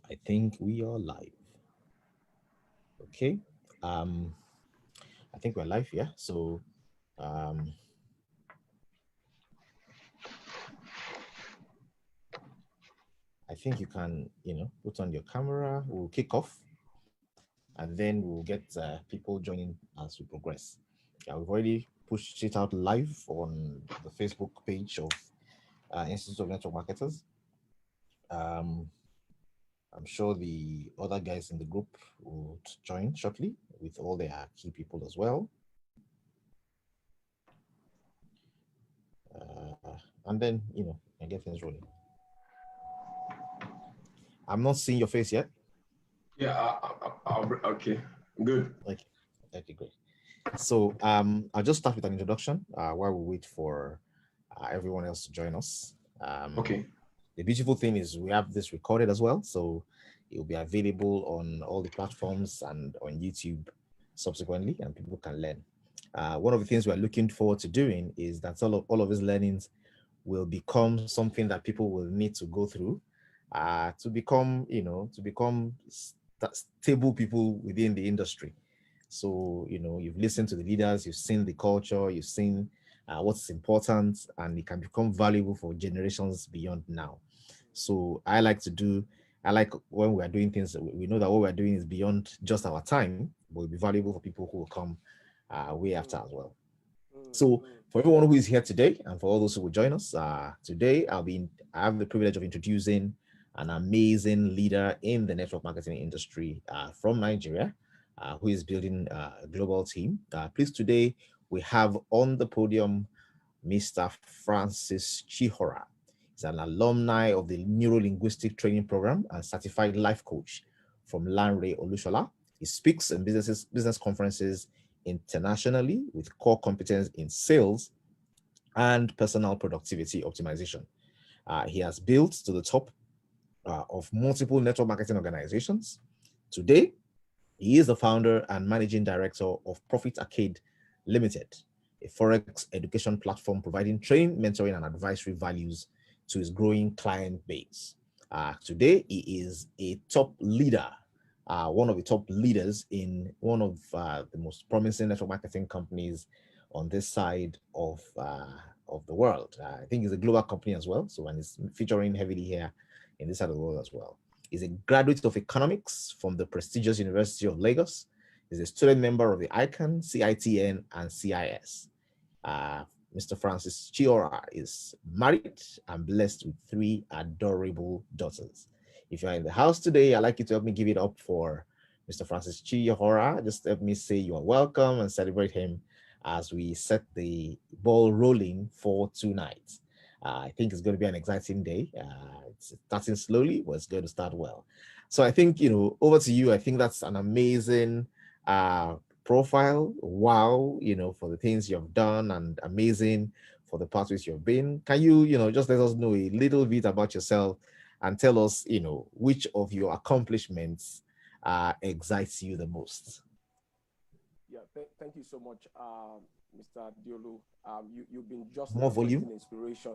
I think we are live. Okay. Um, I think we're live, yeah. So um I think you can, put on your camera. We'll kick off and then we'll get people joining as we progress. Yeah, we've already pushed it out live on the Facebook page of Institute of Network Marketers. Um, I'm sure the other guys in the group will join shortly with all their key people as well. And then, and get things rolling. I'm not seeing your face yet. Yeah, okay, good. Okay, great. So I'll just start with an introduction while we wait for everyone else to join us. Okay. The beautiful thing is we have this recorded as well, so it will be available on all the platforms and on YouTube subsequently, and people can learn. One of the things we're looking forward to doing is that all of these learnings will become something that people will need to go through to become, stable people within the industry. So, you've listened to the leaders, you've seen the culture, you've seen what's important, and it can become valuable for generations beyond now. So I like when we are doing things, we know that what we're doing is beyond just our time, but will be valuable for people who will come way after as well. So for everyone who is here today and for all those who will join us today, I have the privilege of introducing an amazing leader in the network marketing industry from Nigeria, who is building a global team. Please, today we have on the podium Mr. Francis Chihora. He's an alumni of the Neuro Linguistic Training Program and certified life coach from Lanre Olushola. He speaks in business conferences internationally with core competence in sales and personal productivity optimization. He has built to the top of multiple network marketing organizations. Today, he is the founder and managing director of Profit Arcade Limited, a forex education platform providing training, mentoring, and advisory values to his growing client base. Today, he is a top leader, one of the top leaders in one of the most promising network marketing companies on this side of the world. I think it's a global company as well, so and it's featuring heavily here in this side of the world as well. He's a graduate of economics from the prestigious University of Lagos. He's a student member of the ICANN, CITN, and CIS. Mr. Francis Chiora is married and blessed with 3 adorable daughters. If you're in the house today, I'd like you to help me give it up for Mr. Francis Chihora. Just help me say you are welcome and celebrate him as we set the ball rolling for tonight. I think it's going to be an exciting day. It's starting slowly, but it's going to start well. So I think, over to you. I think that's an amazing profile. Wow, for the things you've done and amazing for the pathways you've been. Can you, just let us know a little bit about yourself and tell us, which of your accomplishments excites you the most? Yeah, thank you so much, Mr. Diolu. You've been just More a great volume. inspiration.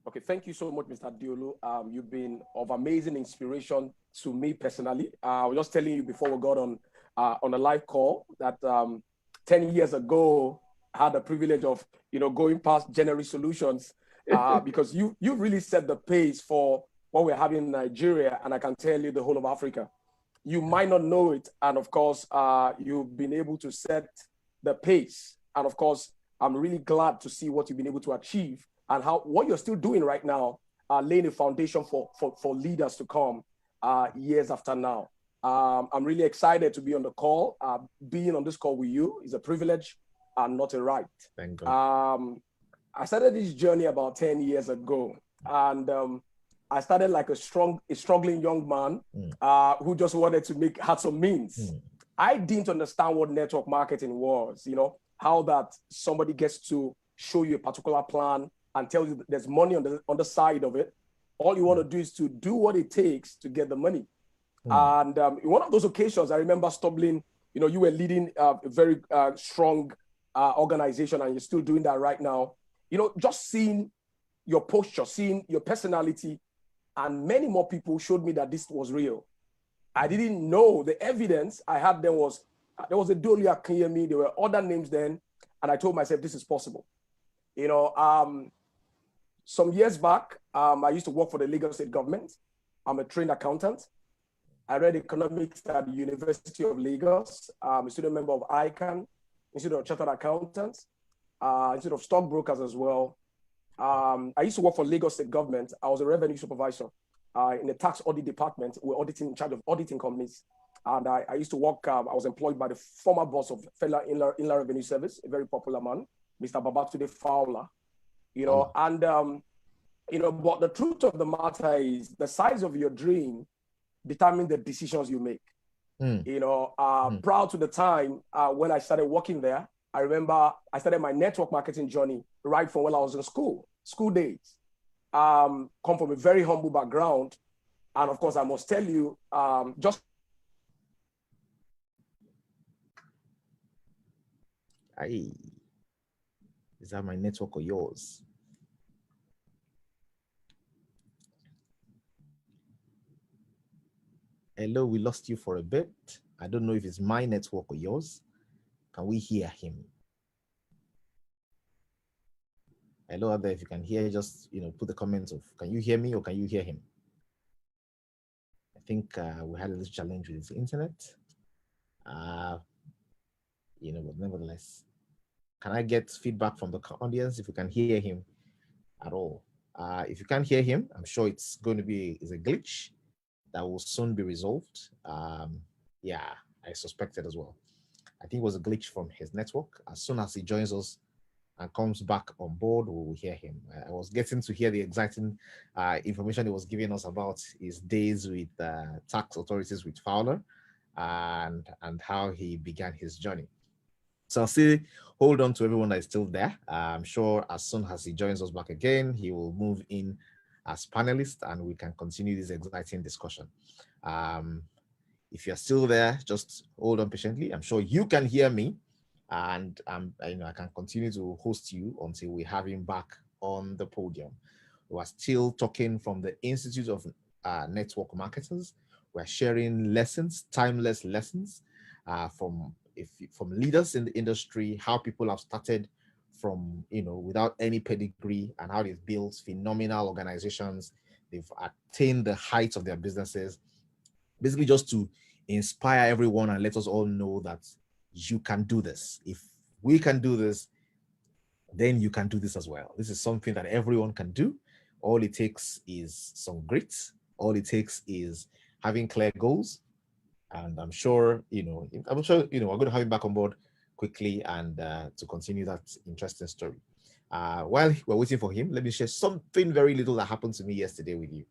Okay, thank you so much, Mr. Diolu. You've been of amazing inspiration to me personally. I was just telling you before we got on a live call that 10 years ago, I had the privilege of going past Generic Solutions because you really set the pace for what we're having in Nigeria, and I can tell you the whole of Africa. You might not know it, and of course, you've been able to set the pace. And of course, I'm really glad to see what you've been able to achieve and what you're still doing right now, laying a foundation for leaders to come years after now. I'm really excited to be on the call. Being on this call with you is a privilege and not a right. Thank God. I started this journey about 10 years ago, and I started like a struggling young man who just wanted to had some means. I didn't understand what network marketing was, how that somebody gets to show you a particular plan and tell you there's money on the side of it. All you want to do is to do what it takes to get the money. And in one of those occasions, I remember stumbling, you were leading a very strong organization, and you're still doing that right now. Just seeing your posture, seeing your personality, and many more people showed me that this was real. I didn't know the evidence I had then was, there was a Dolu Akinyemi, there were other names then, and I told myself this is possible. You know, some years back, I used to work for the Lagos State government. I'm a trained accountant. I read economics at the University of Lagos. I'm a student member of ICANN, Institute of Chartered Accountants, Institute of Stockbrokers as well. I used to work for Lagos State government. I was a revenue supervisor in the tax audit department. We're auditing, in charge of auditing companies. And I used to work, I was employed by the former boss of Federal Inland Revenue Service, a very popular man, Mr. Babatunde Fowler. You know, and, you know, but the truth of the matter is the size of your dream determine the decisions you make. You know, proud to the time when I started working there, I remember I started my network marketing journey right from when I was in school days. Come from a very humble background. And of course, I must tell you, just. Is that my network or yours? Hello, we lost you for a bit. I don't know if it's my network or yours. Can we hear him? Hello out there, if you can hear, just put the comments of can you hear me or can you hear him? I think we had a little challenge with his internet. But nevertheless, can I get feedback from the audience if you can hear him at all? If you can't hear him, I'm sure it's going to be a glitch that will soon be resolved. Yeah, I suspected as well. I think it was a glitch from his network. As soon as he joins us and comes back on board, we will hear him. I was getting to hear the exciting information he was giving us about his days with tax authorities with Fowler and how he began his journey. So I'll say hold on to everyone that is still there. I'm sure as soon as he joins us back again, he will move in as panelist and we can continue this exciting discussion. If you're still there, just hold on patiently. I'm sure you can hear me and I can continue to host you until we have him back on the podium. We're still talking from the Institute of Network Marketers. We're sharing lessons, timeless lessons from leaders in the industry, how people have started from, without any pedigree and how they've built phenomenal organizations. They've attained the heights of their businesses, basically just to inspire everyone and let us all know that you can do this. If we can do this, then you can do this as well. This is something that everyone can do. All it takes is some grit. All it takes is having clear goals. And I'm sure, we're going to have him back on board quickly and to continue that interesting story. While we're waiting for him, let me share something very little that happened to me yesterday with you.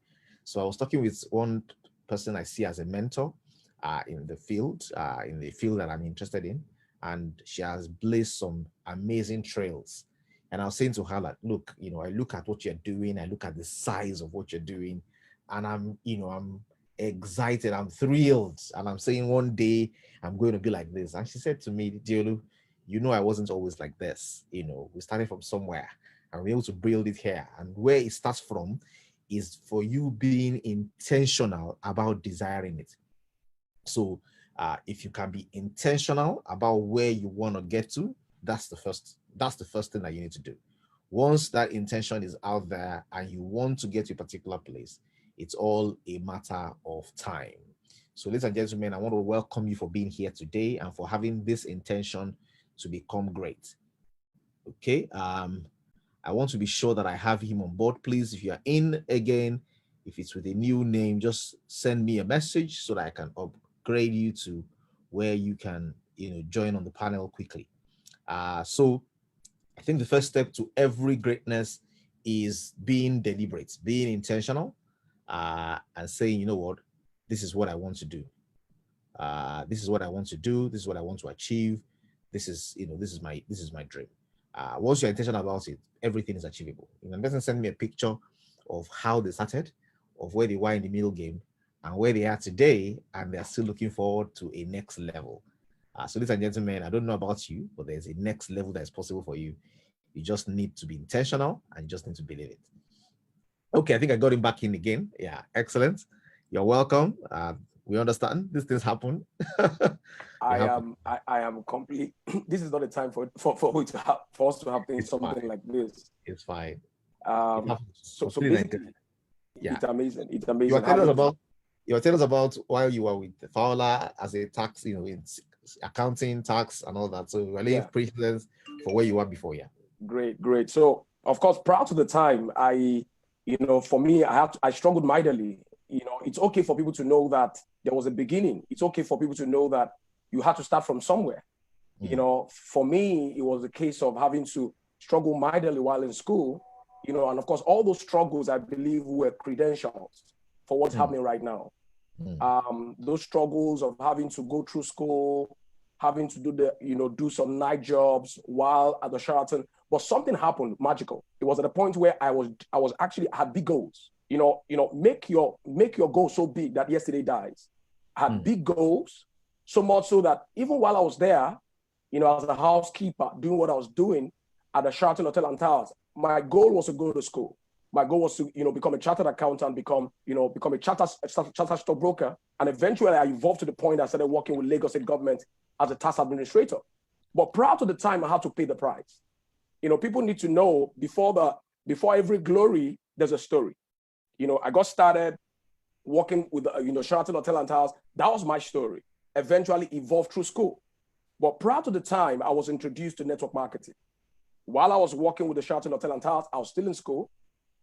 So I was talking with one person I see as a mentor in the field that I'm interested in, and she has blazed some amazing trails. And I was saying to her, like, look, I look at what you're doing, I look at the size of what you're doing, and I'm excited, I'm thrilled, and I'm saying one day I'm going to be like this. And she said to me, Diolu, I wasn't always like this. We started from somewhere and we're able to build it here. And where it starts from is for you being intentional about desiring it. So if you can be intentional about where you want to get to, that's the first thing that you need to do. Once that intention is out there and you want to get to a particular place, it's all a matter of time. So ladies and gentlemen, I want to welcome you for being here today and for having this intention to become great. Okay. I want to be sure that I have him on board. Please, if you are in again, if it's with a new name, just send me a message so that I can upgrade you to where you can, join on the panel quickly. So I think the first step to every greatness is being deliberate, being intentional, and saying, you know what, this is what I want to do. This is what I want to do. This is what I want to achieve. This is my dream. Once you're intentional about it, everything is achievable. The person send me a picture of how they started, of where they were in the middle game, and where they are today, and they're still looking forward to a next level. So ladies and gentlemen, I don't know about you, but there's a next level that is possible for you. You just need to be intentional and you just need to believe it. Okay, I think I got him back in again. Yeah, excellent. You're welcome. We understand these things happen. I am complete. This is not a time for we to have for us to have things It's something fine. like this. It's fine. It Um, happens. so Please enjoy. basically, Yeah. it's amazing. It's You are amazing. telling us about while you were with Fowler as a tax, in accounting, tax, and all that. So you are laying Yeah, precedents for where you were before. Yeah. great. So of course, prior to the time, for me, I struggled mightily. It's okay for people to know that there was a beginning. It's okay for people to know that you had to start from somewhere. For me, it was a case of having to struggle mightily while in school, and of course, all those struggles, I believe, were credentials for what's happening right now. Those struggles of having to go through school, having to do some night jobs while at the Sheraton. But something happened magical. It was at a point where I had big goals. Make your goal so big that yesterday dies. I had big goals, so much so that even while I was there, as a housekeeper, doing what I was doing at the Sheraton Hotel and Towers, my goal was to go to school. My goal was to, become a chartered accountant, become a chartered stockbroker. And eventually I evolved to the point I started working with Lagos State government as a tax administrator. But prior to the time, I had to pay the price. People need to know before every glory, there's a story. I got started working with, Sheraton Hotel and Towers. That was my story. Eventually evolved through school. But prior to the time, I was introduced to network marketing. While I was working with the Sheraton Hotel and Towers, I was still in school.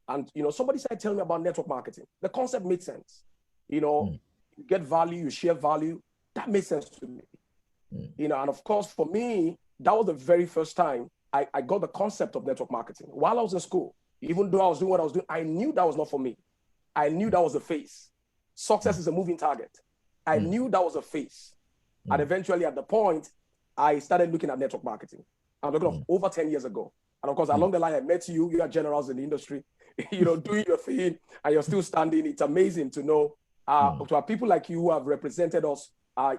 And, somebody said, tell me about network marketing. The concept made sense. You get value, you share value. That made sense to me. And of course, for me, that was the very first time I got the concept of network marketing. While I was in school, even though I was doing what I was doing, I knew that was not for me. I knew that was a phase. Success is a moving target. I knew that was a phase. And eventually at the point, I started looking at network marketing. I'm talking of over 10 years ago. And of course, along the line, I met you. You are generals in the industry, doing your thing, and you're still standing. It's amazing to know to have people like you who have represented us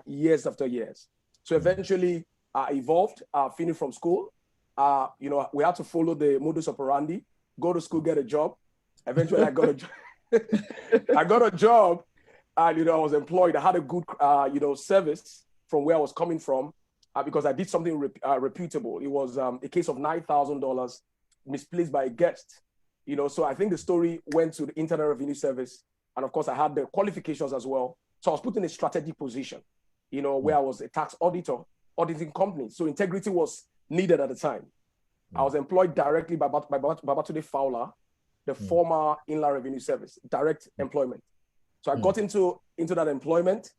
years after years. So eventually, evolved, finished from school. We had to follow the modus operandi, go to school, get a job. Eventually, I got a job. I got a job, and I was employed. I had a good, service from where I was coming from. Because I did something reputable. It was a case of $9,000 misplaced by a guest. So I think the story went to the Internal Revenue Service. And of course, I had the qualifications as well. So I was put in a strategic position, where I was a tax auditor, auditing companies. So integrity was needed at the time. I was employed directly by Babatunde Fowler, the former Inland Revenue Service, direct employment. So I got into that employment.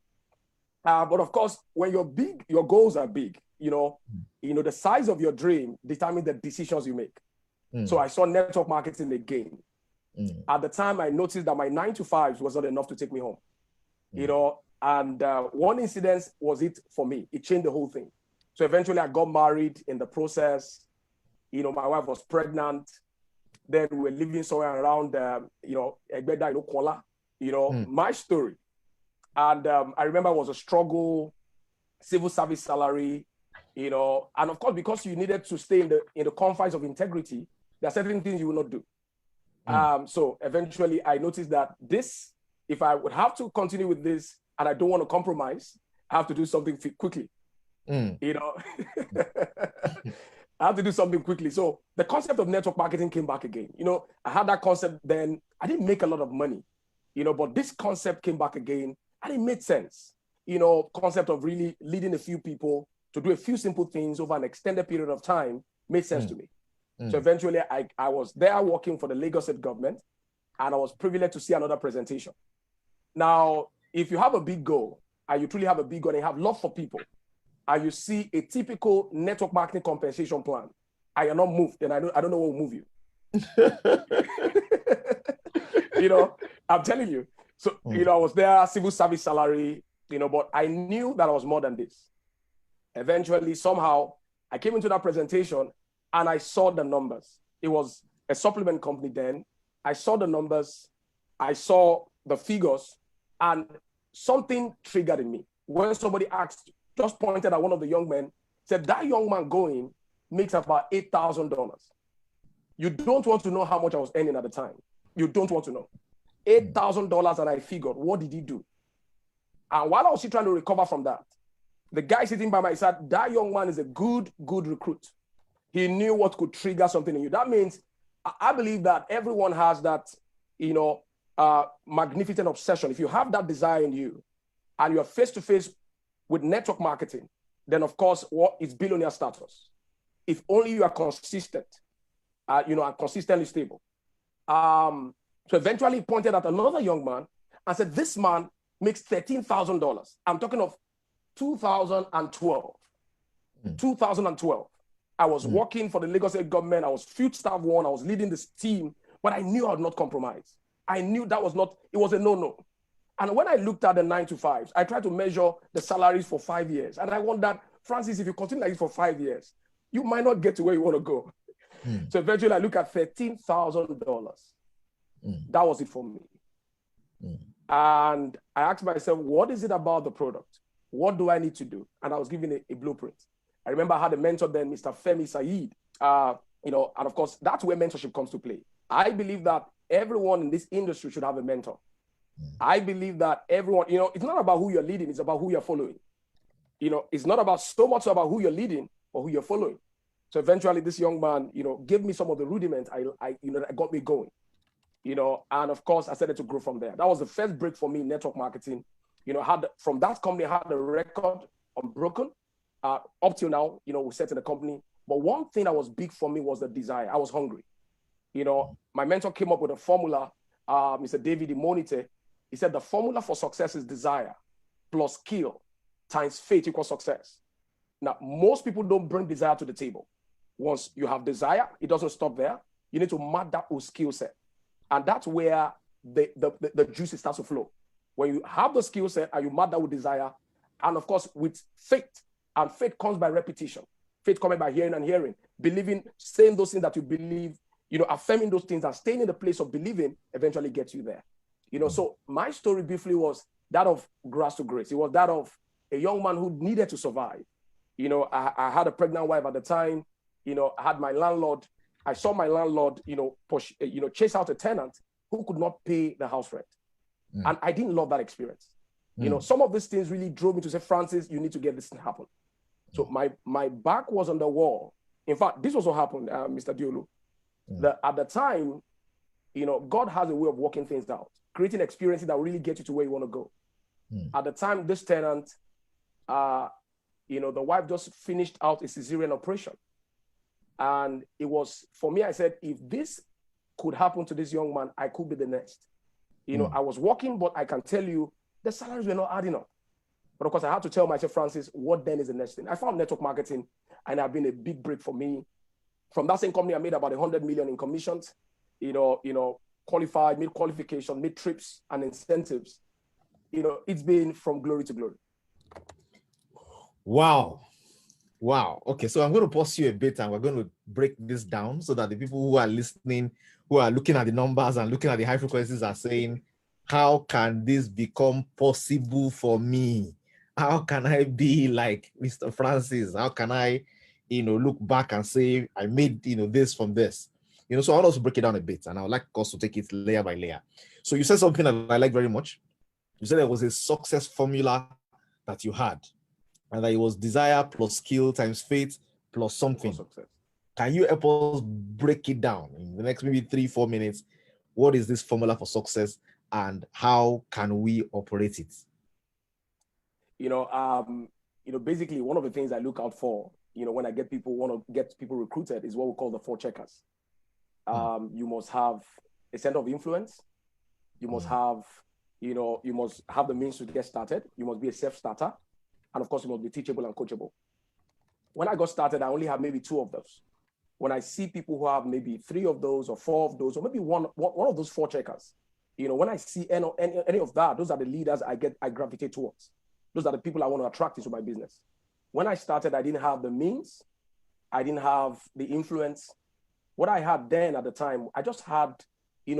But of course, when you're big, your goals are big. The size of your dream determines the decisions you make. So I saw network marketing again. At the time, I noticed that my 9 to 5 was not enough to take me home. And one incident was it for me. It changed the whole thing. So eventually, I got married in the process. My wife was pregnant. Then we were living somewhere around, Egbeda, Kuala. My story. And I remember it was a struggle, civil service salary, and of course, because you needed to stay in the confines of integrity, there are certain things you will not do. So eventually I noticed that if I would have to continue with this and I don't want to compromise, I have to do something quickly. I have to do something quickly. So the concept of network marketing came back again. I had that concept then. I didn't make a lot of money, but this concept came back again. And it made sense, concept of really leading a few people to do a few simple things over an extended period of time made sense to me. So eventually I was there working for the Lagos State government, and I was privileged to see another presentation. Now, if you have a big goal, and you truly have a big goal and you have love for people, and you see a typical network marketing compensation plan, and you're not moved, then I don't know what will move you. I'm telling you. So, I was there, civil service salary, but I knew that I was more than this. Eventually, somehow, I came into that presentation and I saw the numbers. It was a supplement company then. I saw the numbers, I saw the figures, and something triggered in me. When somebody just pointed at one of the young men, said, that young man going makes about $8,000. You don't want to know how much I was earning at the time. You don't want to know. $8,000, and I figured, what did he do? And while I was still trying to recover from that, the guy sitting by my side, that young man is a good recruit. He knew what could trigger something in you. That means I believe that everyone has that, magnificent obsession. If you have that desire in you and you're face to face with network marketing, then of course, what is billionaire status? If only you are consistent, and consistently stable. So eventually he pointed at another young man and said, this man makes $13,000. I'm talking of 2012. 2012. I was working for the Lagos State government. I was field staff one. I was leading this team, but I knew I would not compromise. I knew that it was a no-no. And when I looked at the 9 to 5s, I tried to measure the salaries for 5 years. And I wondered, Francis, if you continue like this for 5 years, you might not get to where you want to go. So eventually I look at $13,000. That was it for me. And I asked myself, what is it about the product? What do I need to do? And I was given a blueprint. I remember I had a mentor then, Mr. Femi Saeed, and of course, that's where mentorship comes to play. I believe that everyone in this industry should have a mentor. I believe that everyone, it's not about who you're leading, it's about who you're following. It's not about so much about who you're leading or who you're following. So eventually this young man, gave me some of the rudiments that got me going. And of course I started to grow from there. That was the first break for me in network marketing. From that company, I had a record unbroken up till now, we set in the company. But one thing that was big for me was the desire. I was hungry. My mentor came up with a formula, Mr. David Imonite. He said the formula for success is desire plus skill times faith equals success. Now, most people don't bring desire to the table. Once you have desire, it doesn't stop there. You need to match that with skill set. And that's where the juice starts to flow. When you have the skill set and you match that with desire, and of course with faith, and faith comes by repetition. Faith comes by hearing and hearing, believing, saying those things that you believe, affirming those things and staying in the place of believing eventually gets you there. So my story briefly was that of grass to grace. It was that of a young man who needed to survive. I had a pregnant wife at the time. I had my landlord. I saw my landlord, chase out a tenant who could not pay the house rent. And I didn't love that experience. Some of these things really drove me to say, Francis, you need to get this to happen. So my back was on the wall. In fact, this was what happened, Mr. Diolu. At the time, God has a way of working things out, creating experiences that will really get you to where you want to go. At the time, this tenant, the wife just finished out a cesarean operation. And it was, for me, I said, if this could happen to this young man, I could be the next. I was working, but I can tell you, the salaries were not adding up. But of course, I had to tell myself, Francis, what then is the next thing? I found network marketing, and it's been a big break for me. From that same company, I made about 100 million in commissions, qualified, made qualification, made trips and incentives. It's been from glory to glory. Wow. Okay, so I'm going to pause you a bit and we're going to break this down so that the people who are listening, who are looking at the numbers and looking at the high frequencies are saying, how can this become possible for me? How can I be like Mr. Francis? How can I, look back and say, I made, this from this? So I want us to break it down a bit, and I would like us to take it layer by layer. So you said something that I like very much. You said there was a success formula that you had, and that it was desire plus skill times faith plus something. Can you help us break it down in the next maybe 3-4 minutes? What is this formula for success, and how can we operate it? Basically one of the things I look out for, when I want to get people recruited, is what we call the 4 checkers. You must have a center of influence. You must have, you must have the means to get started. You must be a self-starter. And of course, you must be teachable and coachable. When I got started, I only have maybe 2 of those. When I see people who have maybe 3 of those or 4 of those, or maybe one of those 4 checkers, when I see any of that, those are the leaders I gravitate towards. Those are the people I want to attract into my business. When I started, I didn't have the means. I didn't have the influence. What I had then at the time, I just had, I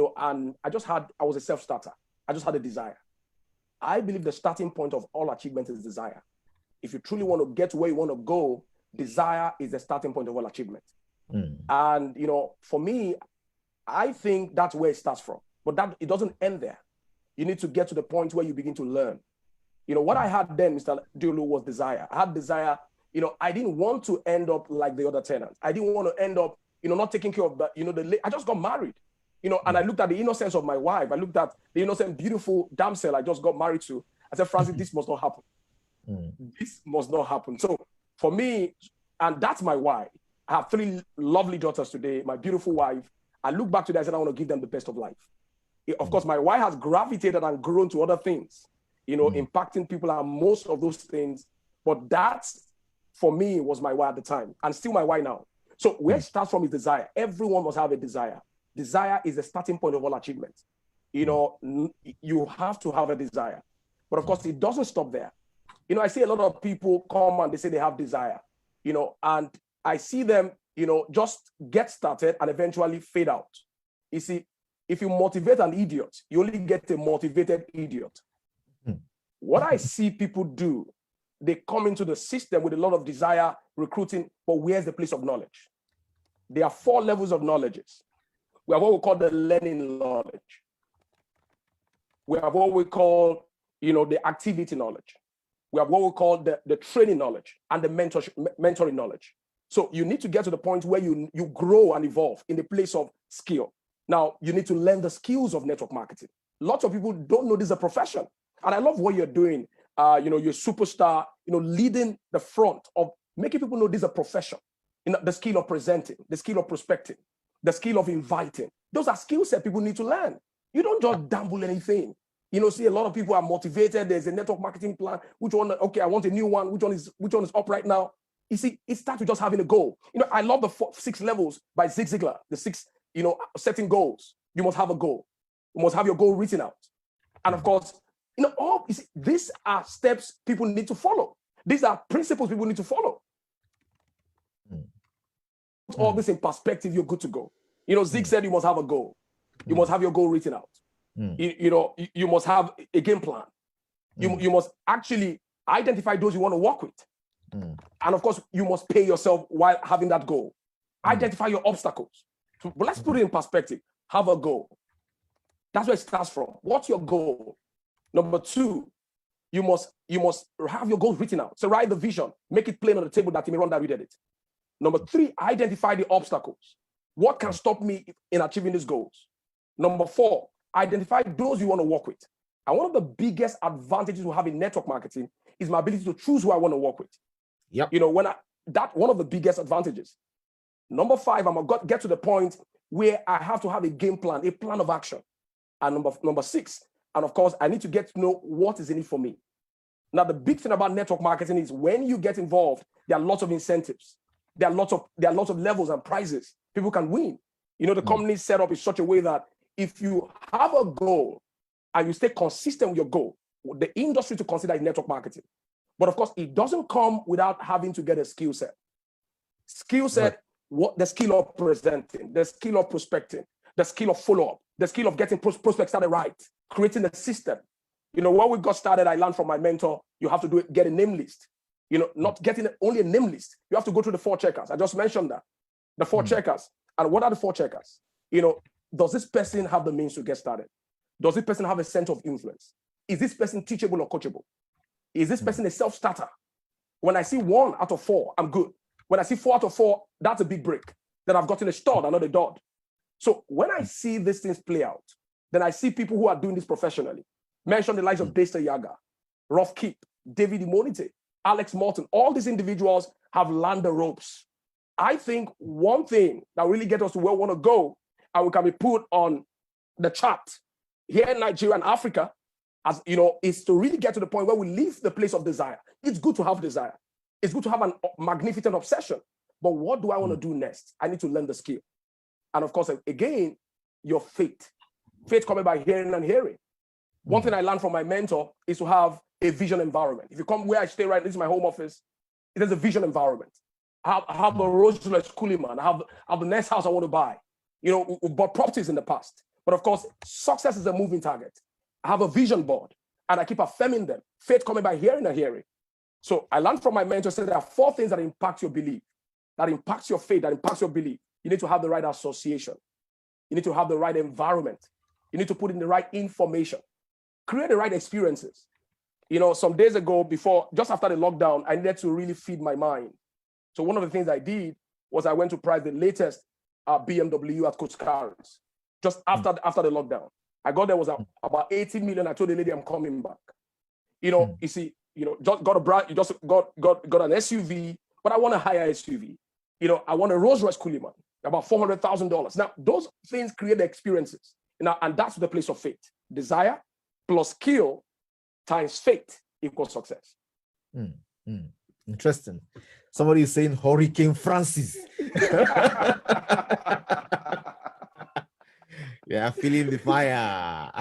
was a self-starter. I just had a desire. I believe the starting point of all achievement is desire. If you truly want to get to where you want to go, desire is the starting point of all achievement. And, for me, I think that's where it starts from. But that it doesn't end there. You need to get to the point where you begin to learn. What I had then, Mr. Diolu, was desire. I had desire. I didn't want to end up like the other tenants. I didn't want to end up, not taking care of the, I just got married, and I looked at the innocence of my wife. I looked at the innocent, beautiful damsel I just got married to. I said, Francis, this must not happen. This must not happen. So for me, and that's my why. I have 3 lovely daughters today, my beautiful wife. I look back to that and said, I want to give them the best of life. Of course, my wife has gravitated and grown to other things, impacting people and most of those things. But that's, for me, was my why at the time, and still my why now. So where it starts from is desire. Everyone must have a desire. Desire is the starting point of all achievement. You have to have a desire. But of course, it doesn't stop there. I see a lot of people come and they say they have desire, and I see them, just get started and eventually fade out. You see, if you motivate an idiot, you only get a motivated idiot. What I see people do, they come into the system with a lot of desire, recruiting, but where's the place of knowledge? There are 4 levels of knowledges. We have what we call the learning knowledge. We have what we call, the activity knowledge. We have what we call the training knowledge and the mentoring knowledge. So you need to get to the point where you grow and evolve in the place of skill. Now, you need to learn the skills of network marketing. Lots of people don't know this is a profession. And I love what you're doing. You're a superstar, leading the front of making people know this is a profession. The skill of presenting, the skill of prospecting, the skill of inviting. Those are skill sets people need to learn. You don't just dabble anything. See, a lot of people are motivated. There's a network marketing plan. Which one? Okay, I want a new one. Which one is up right now? You see, it starts with just having a goal. I love the 6 levels by Zig Ziglar. The 6, setting goals. You must have a goal. You must have your goal written out. And of course, these are steps people need to follow. These are principles people need to follow. All this in perspective, you're good to go. Zig said you must have a goal. You must have your goal written out. You must have a game plan. You must actually identify those you want to work with. And of course, you must pay yourself while having that goal. Identify your obstacles. But let's put it in perspective. Have a goal. That's where it starts from. What's your goal? Number 2, you must have your goals written out. So write the vision, make it plain on the table that you may run that read it. Number 3, identify the obstacles. What can stop me in achieving these goals? Number 4, identify those you want to work with. And one of the biggest advantages we have in network marketing is my ability to choose who I want to work with. Yep. One of the biggest advantages. Number 5, I'm gonna get to the point where I have to have a game plan, a plan of action. And number 6, and of course, I need to get to know what is in it for me. Now, the big thing about network marketing is when you get involved, there are lots of incentives. There are lots of levels and prizes people can win. The company is set up in such a way that if you have a goal and you stay consistent with your goal, the industry to consider is network marketing. But of course, it doesn't come without having to get a skill set. Skill set, right. What the skill of presenting, the skill of prospecting, the skill of follow-up, the skill of getting prospects started right, creating a system. When we got started, I learned from my mentor, you have to get a name list. Not getting only a name list. You have to go through the 4 checkers. I just mentioned that. The 4 checkers. And what are the 4 checkers? Does this person have the means to get started? Does this person have a sense of influence? Is this person teachable or coachable? Is this person a self-starter? When I see 1 out of 4, I'm good. When I see 4 out of 4, that's a big break. Then I've gotten a stud, not a dud. So when I see these things play out, then I see people who are doing this professionally. Mention the likes of Desta Yaga, Rolf Keep, David Imonite, Alex Morton. All these individuals have learned the ropes. I think one thing that really gets us to where we want to go, and we can be put on the chart here in Nigeria and Africa, as is to really get to the point where we leave the place of desire. It's good to have desire. It's good to have a magnificent obsession. But what do I want to do next? I need to learn the skill. And of course, again, your faith. Faith coming by hearing and hearing. One thing I learned from my mentor is to have a vision environment. If you come where I stay right, this is my home office, it is a vision environment. I have a Rolls-Royce Cooliman. I have the next house I want to buy. We bought properties in the past. But of course, success is a moving target. I have a vision board and I keep affirming them. Faith coming by hearing and hearing. So I learned from my mentor, said there are 4 things that impact your belief, that impacts your faith, that impacts your belief. You need to have the right association. You need to have the right environment. You need to put in the right information, create the right experiences. You know, some days ago, just after the lockdown, I needed to really feed my mind. So one of the things I did was I went to price the latest BMW at Coach Carnes just after the lockdown. I got there was about 18 million. I told the lady I'm coming back. You know, you see, you know, just got an SUV, but I want a higher SUV. You know, I want a Rolls Royce Cooliman, about $400,000. Now, those things create the experiences. Now, and that's the place of faith. Desire plus skill times faith equals success. Interesting. Somebody is saying Hurricane Francis. Yeah, feeling the fire.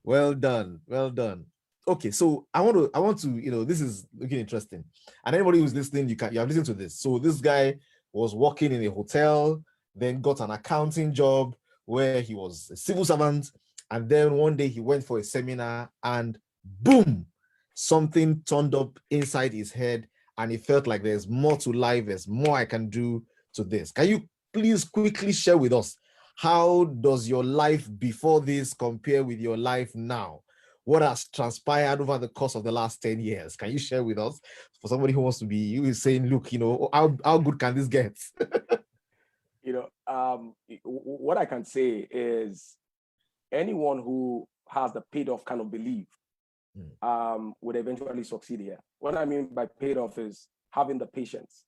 Well done. Well done. Okay, so I want to, you know, this is looking interesting. And anybody who's listening, you have listened to this. So this guy was working in a hotel, then got an accounting job where he was a civil servant. And then one day he went for a seminar and boom, something turned up inside his head. And he felt like there's more to life. There's more I can do to this. Can you please quickly share with us, how does your life before this compare with your life now? What has transpired over the course of the last 10 years? Can you share with us for somebody who wants to be, who is saying, look, you know, how good can this get? You know, what I can say is anyone who has the paid off kind of belief would eventually succeed here. What I mean by paid off is having the patience.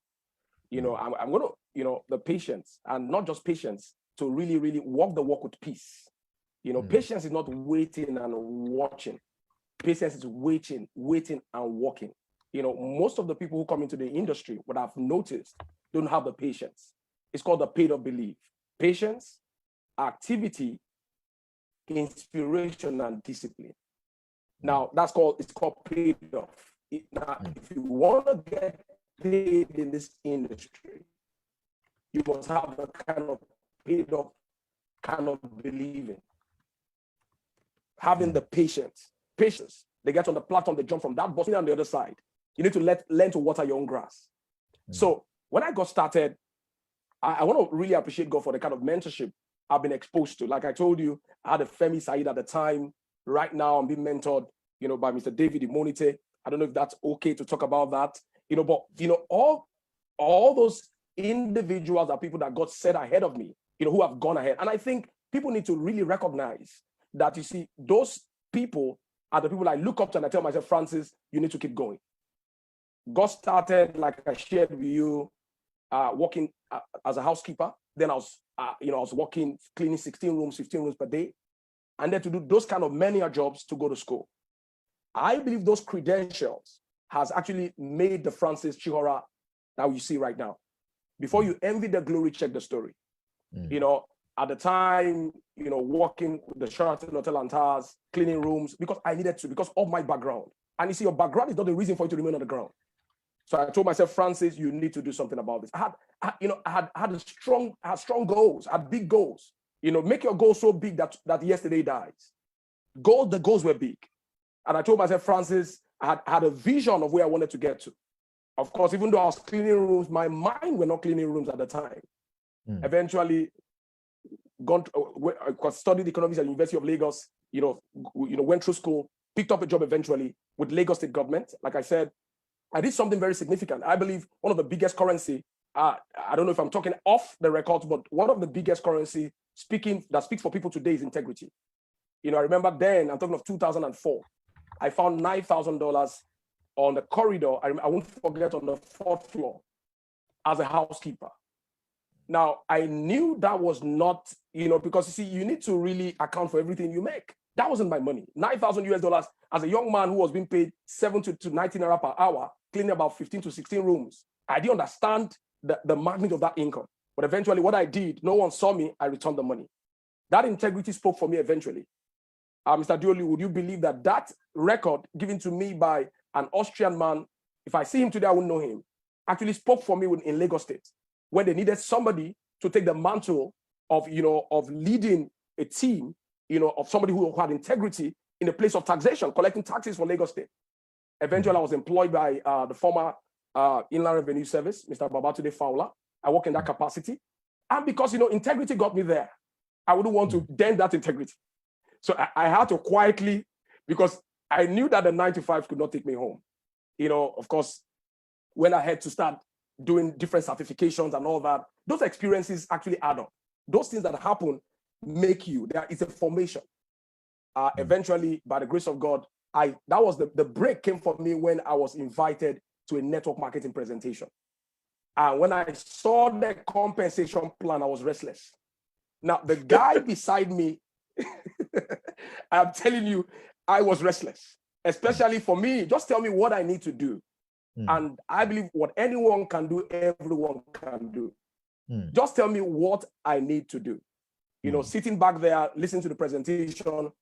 You know, I'm going to, you know, the patience, and not just patience, to really, really walk the walk with peace. You know, patience is not waiting and watching. Patience is waiting and walking. You know, most of the people who come into the industry, what I've noticed, don't have the patience. It's called the paid off belief. Patience, activity, inspiration, and discipline. Now, it's called paid off. Now, if you want to get paid in this industry, you must have a kind of paid off kind of believing. Having the patience. They get on the platform, they jump from that bus on the other side. You need to learn to water your own grass. So when I got started, I want to really appreciate God for the kind of mentorship I've been exposed to. Like I told you, I had a Femi Said at the time. Right now, I'm being mentored, you know, by Mr. David Imonite. I don't know if that's okay to talk about that, you know, but, you know, all those individuals are people that God set ahead of me, you know, who have gone ahead. And I think people need to really recognize that, you see, those people are the people I look up to, and I tell myself, Francis, you need to keep going. God started, like I shared with you, working as a housekeeper. Then I was working, cleaning 16 rooms, 15 rooms per day. And then to do those kind of menial jobs to go to school. I believe those credentials has actually made the Francis Chihora that you see right now. Before you envy the glory, check the story. You know, at the time, you know, working with the Sheraton Hotel and Towers, cleaning rooms, because I needed to, because of my background. And you see, your background is not the reason for you to remain on the ground. So I told myself, Francis, you need to do something about this. I had strong goals, I had big goals. You know, make your goals so big that yesterday dies. The goals were big. And I told myself, Francis, I had a vision of where I wanted to get to. Of course, even though I was cleaning rooms, my mind were not cleaning rooms at the time. Eventually, studied economics at the University of Lagos, went through school, picked up a job eventually with Lagos State government. Like I said, I did something very significant. I believe one of the biggest currency, I don't know if I'm talking off the record, but one of the biggest currency that speaks for people today is integrity. You know, I remember then, I'm talking of 2004, I found $9,000 on the corridor. I won't forget, on the 4th floor as a housekeeper. Now, I knew that was not, because you see, you need to really account for everything you make. That wasn't my money. $9,000 as a young man who was being paid 17 to 19 naira per hour, cleaning about 15 to 16 rooms. I didn't understand the magnitude of that income. But eventually what I did, no one saw me, I returned the money. That integrity spoke for me eventually. Mr. Dioli, would you believe that record given to me by an Austrian man, if I see him today, I wouldn't know him, actually spoke for me in Lagos State, when they needed somebody to take the mantle of leading a team, of somebody who had integrity in a place of taxation, collecting taxes for Lagos State. Eventually, I was employed by the former Inland Revenue Service, Mr. Babatunde Fowler. I work in that capacity. And because, integrity got me there. I wouldn't want to dent that integrity. So I had to quietly, because I knew that the 9 to 5 could not take me home. Of course, when I had to start doing different certifications and all that, those experiences actually add up. Those things that happen make you. It's a formation. Eventually, by the grace of God, that was the break came for me when I was invited to a network marketing presentation. And when I saw the compensation plan, I was restless. Now, the guy beside me, I'm telling you, I was restless, especially for me. Just tell me what I need to do. And I believe what anyone can do, everyone can do. Just tell me what I need to do. Sitting back there, listening to the presentation.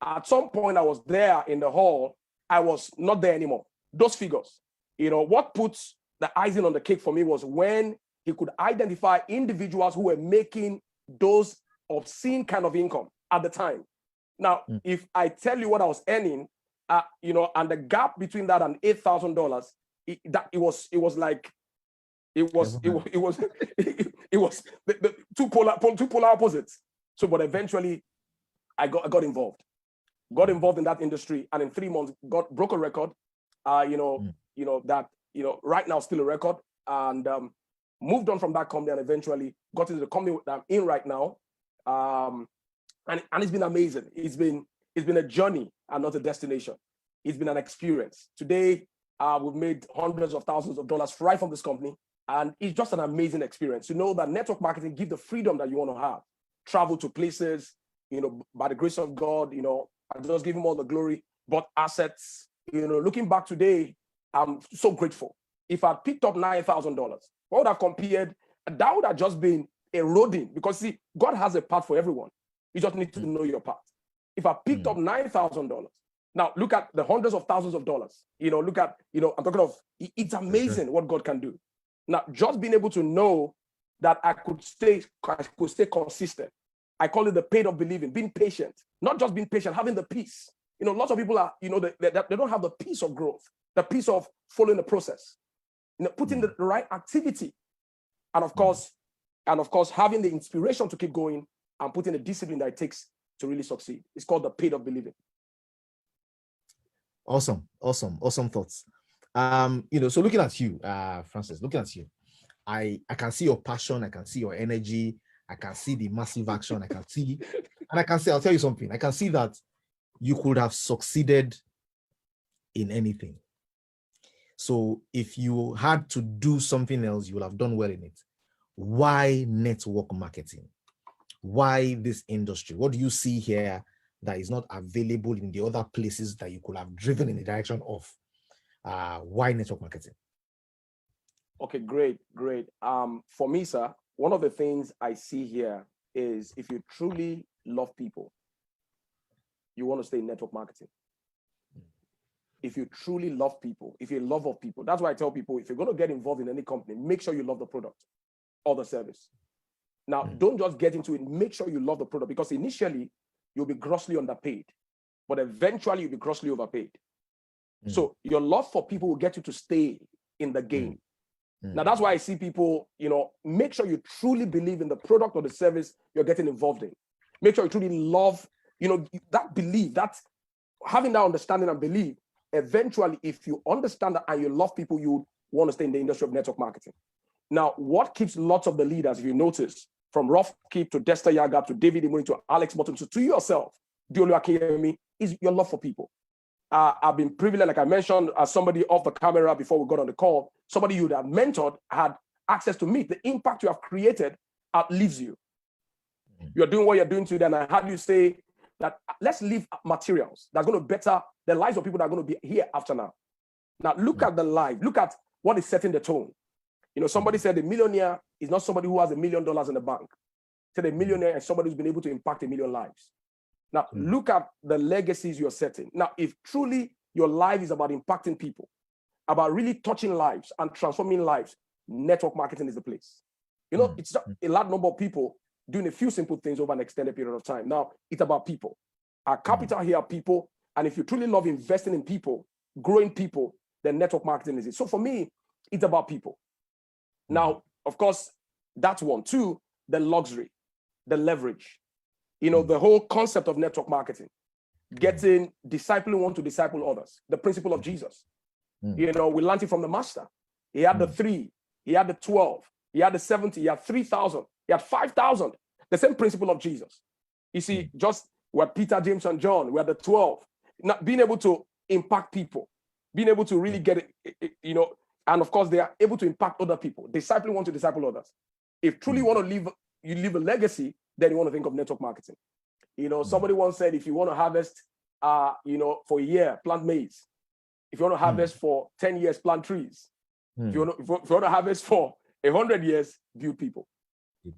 At some point, I was there in the hall. I was not there anymore. Those figures, what puts the icing on the cake for me was when he could identify individuals who were making those obscene kind of income at the time. Now, if I tell you what I was earning, and the gap between that and $8,000, it was the two polar opposites. So, but eventually, I got involved in that industry, and in 3 months, broke a record. Right now still a record, and moved on from that company, and eventually got into the company that I'm in right now. And it's been amazing. It's been a journey and not a destination. It's been an experience. Today, we've made hundreds of thousands of dollars right from this company. And it's just an amazing experience to know that network marketing gives the freedom that you want to have. Travel to places, by the grace of God, I just give him all the glory. But assets, looking back today, I'm so grateful. If I picked up $9,000, what would I compared? That would have just been eroding, because see, God has a path for everyone. You just need to know your path. If I picked up $9,000, now look at the hundreds of thousands of dollars. Look at, I'm talking of, it's amazing what God can do. Now, just being able to know that I could stay consistent. I call it the pain of believing, being patient, not just being patient, having the peace. Lots of people are, they don't have the peace of growth, the peace of following the process, putting the right activity. And of course, having the inspiration to keep going and putting the discipline that it takes to really succeed. It's called the pain of believing. Awesome thoughts. So looking at you, Francis, I can see your passion, I can see your energy, I can see the massive action, I'll tell you something, I can see that you could have succeeded in anything. So if you had to do something else, you would have done well in it. Why network marketing? Why this industry? What do you see here that is not available in the other places that you could have driven in the direction of? Why network marketing? Okay, great. For me, sir, one of the things I see here is if you truly love people, you want to stay in network marketing. If you truly love people, if you're a lover of people, that's why I tell people, if you're going to get involved in any company, make sure you love the product or the service. Now, don't just get into it. Make sure you love the product, because initially you'll be grossly underpaid, but eventually you'll be grossly overpaid. So your love for people will get you to stay in the game. Now, that's why I see people, make sure you truly believe in the product or the service you're getting involved in. Make sure you truly love, that belief, that having that understanding and belief. Eventually, if you understand that and you love people, you want to stay in the industry of network marketing. Now, what keeps lots of the leaders, if you notice, from Rolf Kip to Dexter Yaga to David Imuni to Alex Morton to yourself, Diolu Akinyemi, is your love for people. I've been privileged, like I mentioned, as somebody off the camera before we got on the call, somebody you had mentored had access to meet. The impact you have created outlives you. You're doing what you're doing today, and I had you say that let's leave materials that's going to better the lives of people that are going to be here after now. Now, look at the life. Look at what is setting the tone. Somebody said a millionaire is not somebody who has $1 million in the bank. Said a millionaire is somebody who's been able to impact 1 million lives. Now, look at the legacies you're setting. Now, if truly your life is about impacting people, about really touching lives and transforming lives, network marketing is the place. It's just a large number of people doing a few simple things over an extended period of time. Now, it's about people. Our capital here are people. And if you truly love investing in people, growing people, then network marketing is it. So for me, it's about people. Now, of course, that's one. Two, the luxury, the leverage. the whole concept of network marketing, getting discipling one to disciple others, the principle of Jesus. We learned it from the master. He had the 3, he had the 12, he had the 70, he had 3,000, he had 5,000. The same principle of Jesus. You see, just what Peter, James, and John, we had the 12. Not being able to impact people, being able to really get it, and of course they are able to impact other people. Discipling want to disciple others. If truly you want to leave a legacy, then you want to think of network marketing. Somebody once said, if you want to harvest, for a year, plant maize. If you want to harvest for 10 years, plant trees. If you want to harvest for 100 years, build people.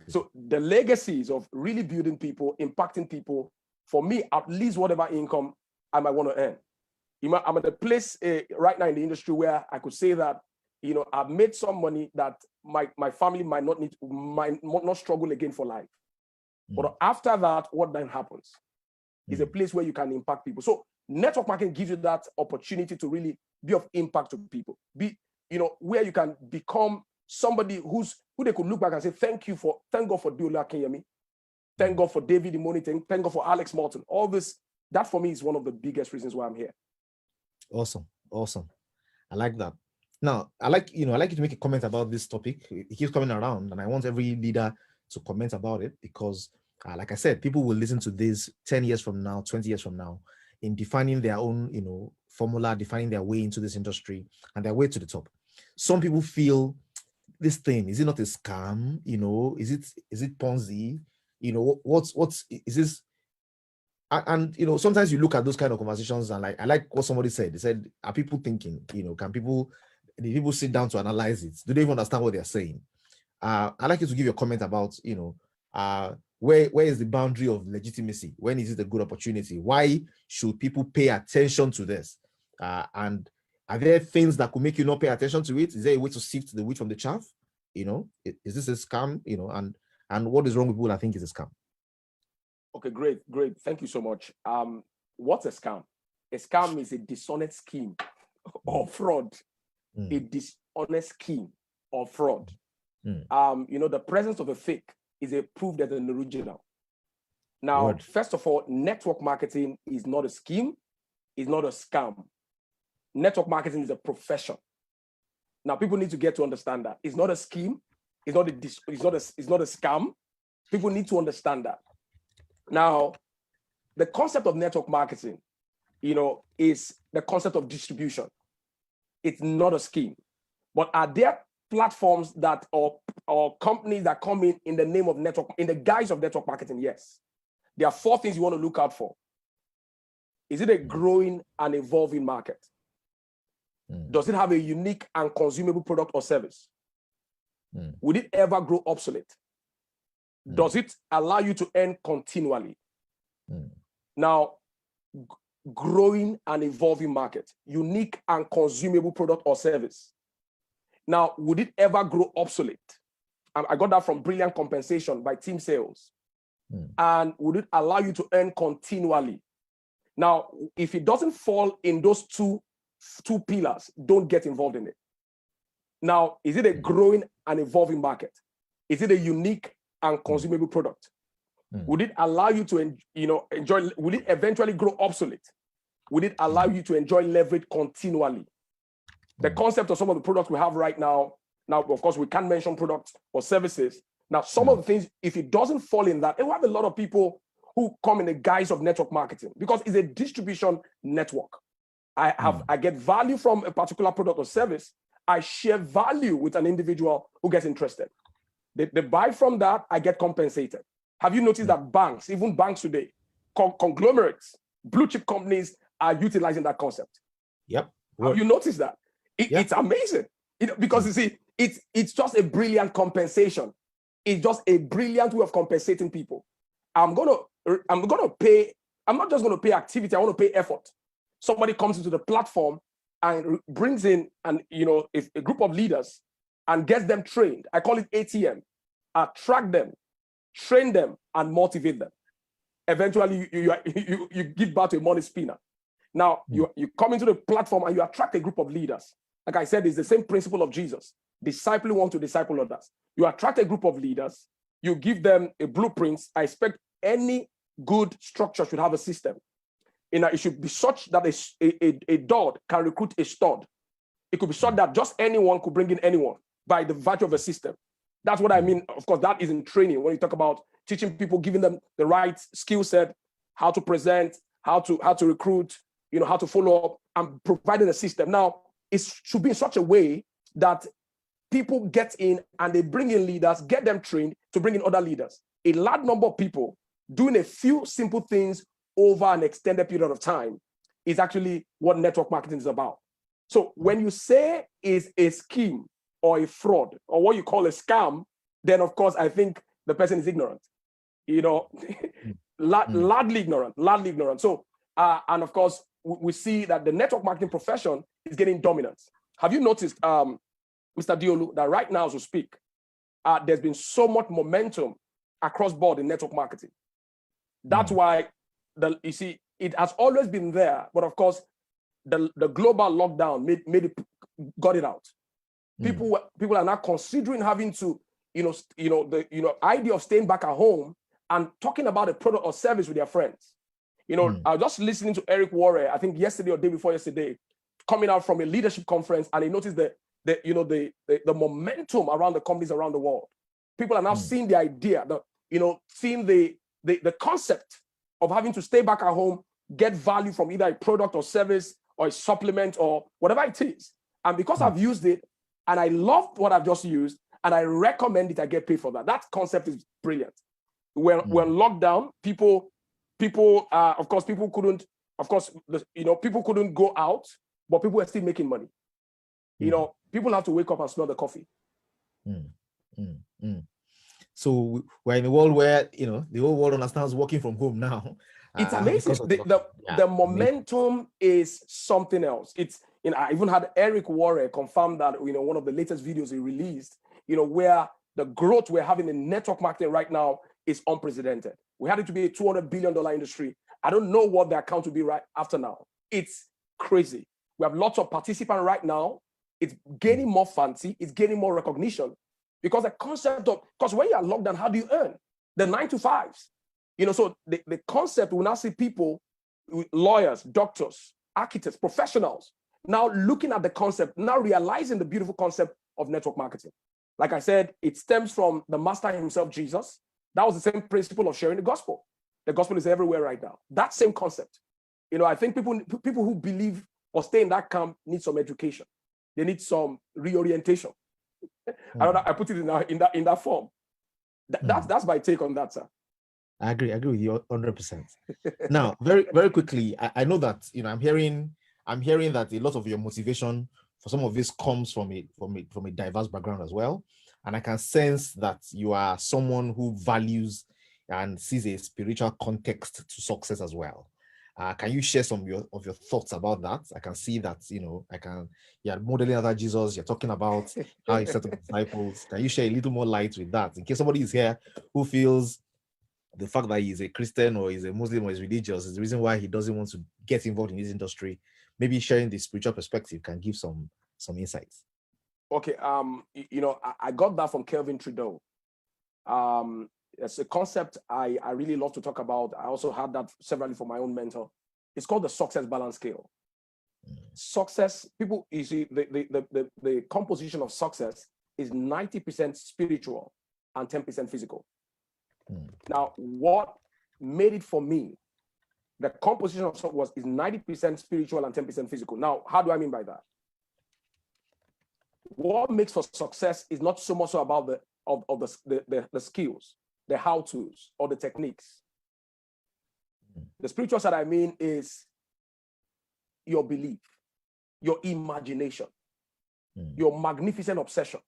So the legacies of really building people, impacting people, for me, at least whatever income I might want to earn. I'm at a place right now in the industry where I could say that, I've made some money that my family might not struggle again for life. But after that, what then happens is a place where you can impact people. So network marketing gives you that opportunity to really be of impact to people. Where you can become somebody who they could look back and say, thank God for Diola Kenyemi. Thank God for David Imoni. Thank God for Alex Morton. All this, that for me is one of the biggest reasons why I'm here. Awesome. I like that. Now, I like you to make a comment about this topic. It keeps coming around, and I want every leader to comment about it because, like I said, people will listen to this 10 years from now, 20 years from now, in defining their own, formula, defining their way into this industry and their way to the top. Some people feel this thing, is it not a scam? Is it Ponzi? What's is this? And sometimes you look at those kind of conversations and I like what somebody said. They said, are people thinking? Can people sit down to analyze it? Do they even understand what they're saying? I'd like you to give your comment about, where is the boundary of legitimacy? When is it a good opportunity? Why should people pay attention to this? And are there things that could make you not pay attention to it? Is there a way to sift the wheat from the chaff? Is this a scam? And what is wrong with people that think it's a scam? Okay, great. Thank you so much. What's a scam? A scam is a dishonest scheme or fraud. A dishonest scheme or fraud. The presence of a fake is a proof that an original. Now, first of all, network marketing is not a scheme, it's not a scam. Network marketing is a profession. Now, people need to get to understand that. It's not a scheme, it's not a scam. People need to understand that. Now, the concept of network marketing, is the concept of distribution. It's not a scheme. But are there platforms that or companies that come in the name of network, in the guise of network marketing? Yes. There are 4 things you want to look out for. Is it a growing and evolving market? Does it have a unique and consumable product or service? Would it ever grow obsolete? Does it allow you to earn continually? Now, growing and evolving market, unique and consumable product or service. Now, would it ever grow obsolete? I got that from Brilliant Compensation by Team Sales. And would it allow you to earn continually? Now, if it doesn't fall in those two pillars, don't get involved in it. Now, is it a growing and evolving market? Is it a unique and consumable product? Would it allow you to enjoy? Would it eventually grow obsolete? Would it allow you to enjoy leverage continually? The concept of some of the products we have right now, of course, we can't mention products or services. Now, some of the things, if it doesn't fall in that, we have a lot of people who come in the guise of network marketing because it's a distribution network. I get value from a particular product or service. I share value with an individual who gets interested. They buy from that, I get compensated. Have you noticed that banks, even banks today, conglomerates, blue chip companies are utilizing that concept? Yep. Have you noticed that? It's amazing. Because you see, it's just a brilliant compensation. It's just a brilliant way of compensating people. I'm gonna pay. I'm not just gonna pay activity. I want to pay effort. Somebody comes into the platform and brings in if a group of leaders and gets them trained. I call it ATM. Attract them, train them, and motivate them. Eventually, you give birth to a money spinner. Now, you come into the platform and you attract a group of leaders. Like I said, it's the same principle of Jesus. Disciple want to disciple others. You attract a group of leaders, you give them a blueprint. I expect any good structure should have a system. It should be such that a dog can recruit a stud. It could be such that just anyone could bring in anyone by the virtue of a system. That's what I mean. Of course, that is in training. When you talk about teaching people, giving them the right skill set, how to present, how to recruit, how to follow up, and providing a system. Now, it should be in such a way that people get in and they bring in leaders, get them trained to bring in other leaders. A large number of people doing a few simple things over an extended period of time is actually what network marketing is about. So when you say is a scheme or a fraud or what you call a scam, then of course I think the person is ignorant, largely ignorant. So, and of course we see that the network marketing profession is getting dominance. Have you noticed, Mr. Diolu, that right now as we speak, there's been so much momentum across board in network marketing. That's why you see, it has always been there, but of course, the global lockdown got it out. People are now considering having to, the idea of staying back at home and talking about a product or service with their friends. I was just listening to Eric Warren, I think yesterday or day before yesterday, coming out from a leadership conference, and he noticed the momentum around the companies around the world. People are now seeing the idea, seeing the concept of having to stay back at home, get value from either a product or service or a supplement or whatever it is. And because I've used it and I love what I've just used and I recommend it, I get paid for that. That concept is brilliant. When locked down, people couldn't go out, but people were still making money. People have to wake up and smell the coffee. So we're in a world where the whole world understands working from home now. It's amazing. The momentum is something else. It's I even had Eric Warren confirm that one of the latest videos he released, where the growth we're having in network marketing right now is unprecedented. We had it to be a $200 billion industry. I don't know what the account will be right after now. It's crazy. We have lots of participants right now. It's gaining more fancy. It's gaining more recognition. Because the concept because when you are locked down, how do you earn? The 9 to 5s. So the concept, we now see people, lawyers, doctors, architects, professionals, now looking at the concept, now realizing the beautiful concept of network marketing. Like I said, it stems from the master himself, Jesus. That was the same principle of sharing the gospel. The gospel is everywhere right now. That same concept. I think people who believe or stay in that camp need some education. They need some reorientation. I put it in that form. That's my take on that, sir. I agree with you 100%. Now, very, very quickly, I know that I'm hearing that a lot of your motivation for some of this comes from a diverse background as well. And I can sense that you are someone who values and sees a spiritual context to success as well. Can you share some of your thoughts about that? I can see that, you're modeling after Jesus, you're talking about how he set up disciples. Can you share a little more light with that? In case somebody is here who feels the fact that he's a Christian or he's a Muslim or is religious is the reason why he doesn't want to get involved in this industry, maybe sharing the spiritual perspective can give some insights. Okay, I got that from Kelvin Trudeau. It's a concept I really love to talk about. I also had that severally from my own mentor. It's called the success balance scale. Success, people, you see, the composition of success is 90% spiritual and 10% physical. Now, what made it for me, the composition of success is 90% spiritual and 10% physical. Now, how do I mean by that? What makes for success is not so much about the skills, the how-tos, or the techniques. The spiritual side, I mean, is your belief, your imagination, your magnificent obsession.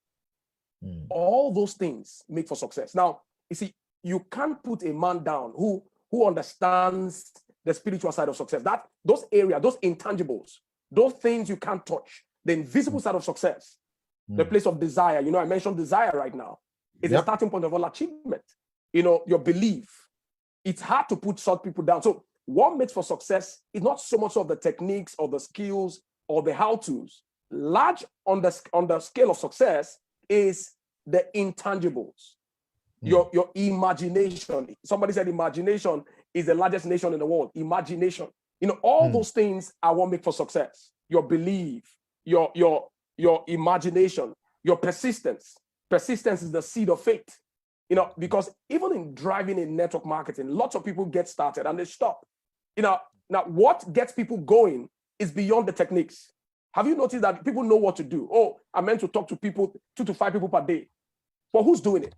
All those things make for success. Now, you see, you can't put a man down who understands the spiritual side of success. Those areas, those intangibles, those things you can't touch, the invisible side of success, the place of desire. I mentioned desire right now. It's the starting point of all achievement. Your belief. It's hard to put such people down. So what makes for success is not so much of the techniques or the skills or the how-tos. Large on the scale of success is the intangibles. Your imagination. Somebody said imagination is the largest nation in the world. Imagination. You know, all those things are what make for success. Your belief, your imagination, your persistence. Persistence is the seed of faith. You know, because even in driving in network marketing, lots of people get started and they stop. You know, now what gets people going is beyond the techniques. Have you noticed that people know what to do? Oh, I'm meant to talk to people, 2 to 5 people per day. But who's doing it?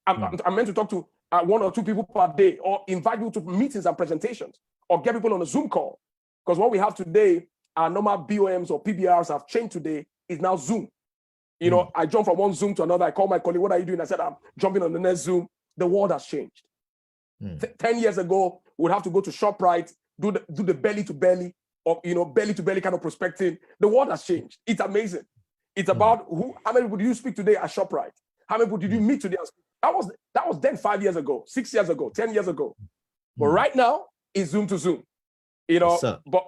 I'm meant to talk to 1 or 2 people per day, or invite you to meetings and presentations, or get people on a Zoom call. Because what we have today, our normal BOMs or PBRs have changed today, is now Zoom. You know, I jump from one Zoom to another. I call my colleague, what are you doing? I said, I'm jumping on the next Zoom. The world has changed. 10 years ago, we'd have to go to ShopRite, do the belly to belly, or, you know, belly to belly kind of prospecting. The world has changed. It's amazing. It's about how many people do you speak today at ShopRite? How many people did you meet today? That was then 5 years ago, 6 years ago, 10 years ago. But right now, it's Zoom to Zoom. You know, Yes, but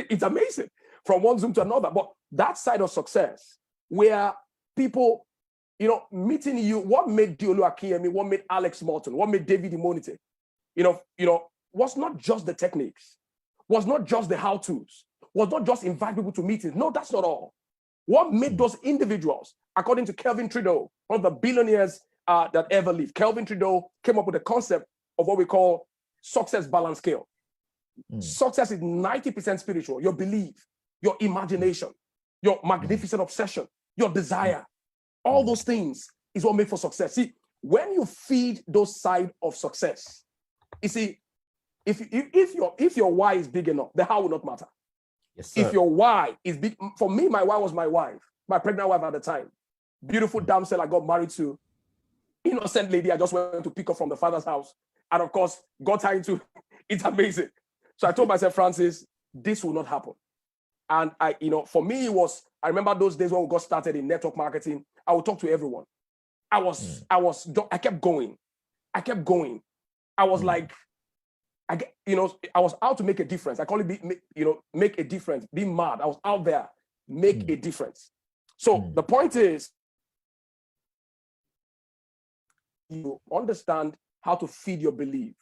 it's amazing from one Zoom to another. But that side of success, where people, you know, meeting you, what made Diolu Akinyemi, what made Alex Morton, what made David Imonite, you know, was not just the techniques, was not just the how-tos, was not just invite people to meetings. No, that's not all. What made those individuals, according to Kelvin Trudeau, one of the billionaires that ever lived, Kelvin Trudeau came up with the concept of what we call success balance scale. Success is 90% spiritual, your belief, your imagination, your magnificent obsession, your desire. All those things is what make for success. See, when you feed those side of success, you see, if your why is big enough, the how will not matter. Yes, sir. If your why is big, for me, my why was my wife, my pregnant wife at the time. Beautiful damsel I got married to, innocent lady I just went to pick up from the father's house. And of course, got her into, it's amazing. So I told myself, Francis, this will not happen. And I, you know, for me, I remember those days when we got started in network marketing, I would talk to everyone. I kept going. I was like, I was out to make a difference. I call it, make a difference, be mad. I was out there, make a difference. So the point is, you understand how to feed your belief.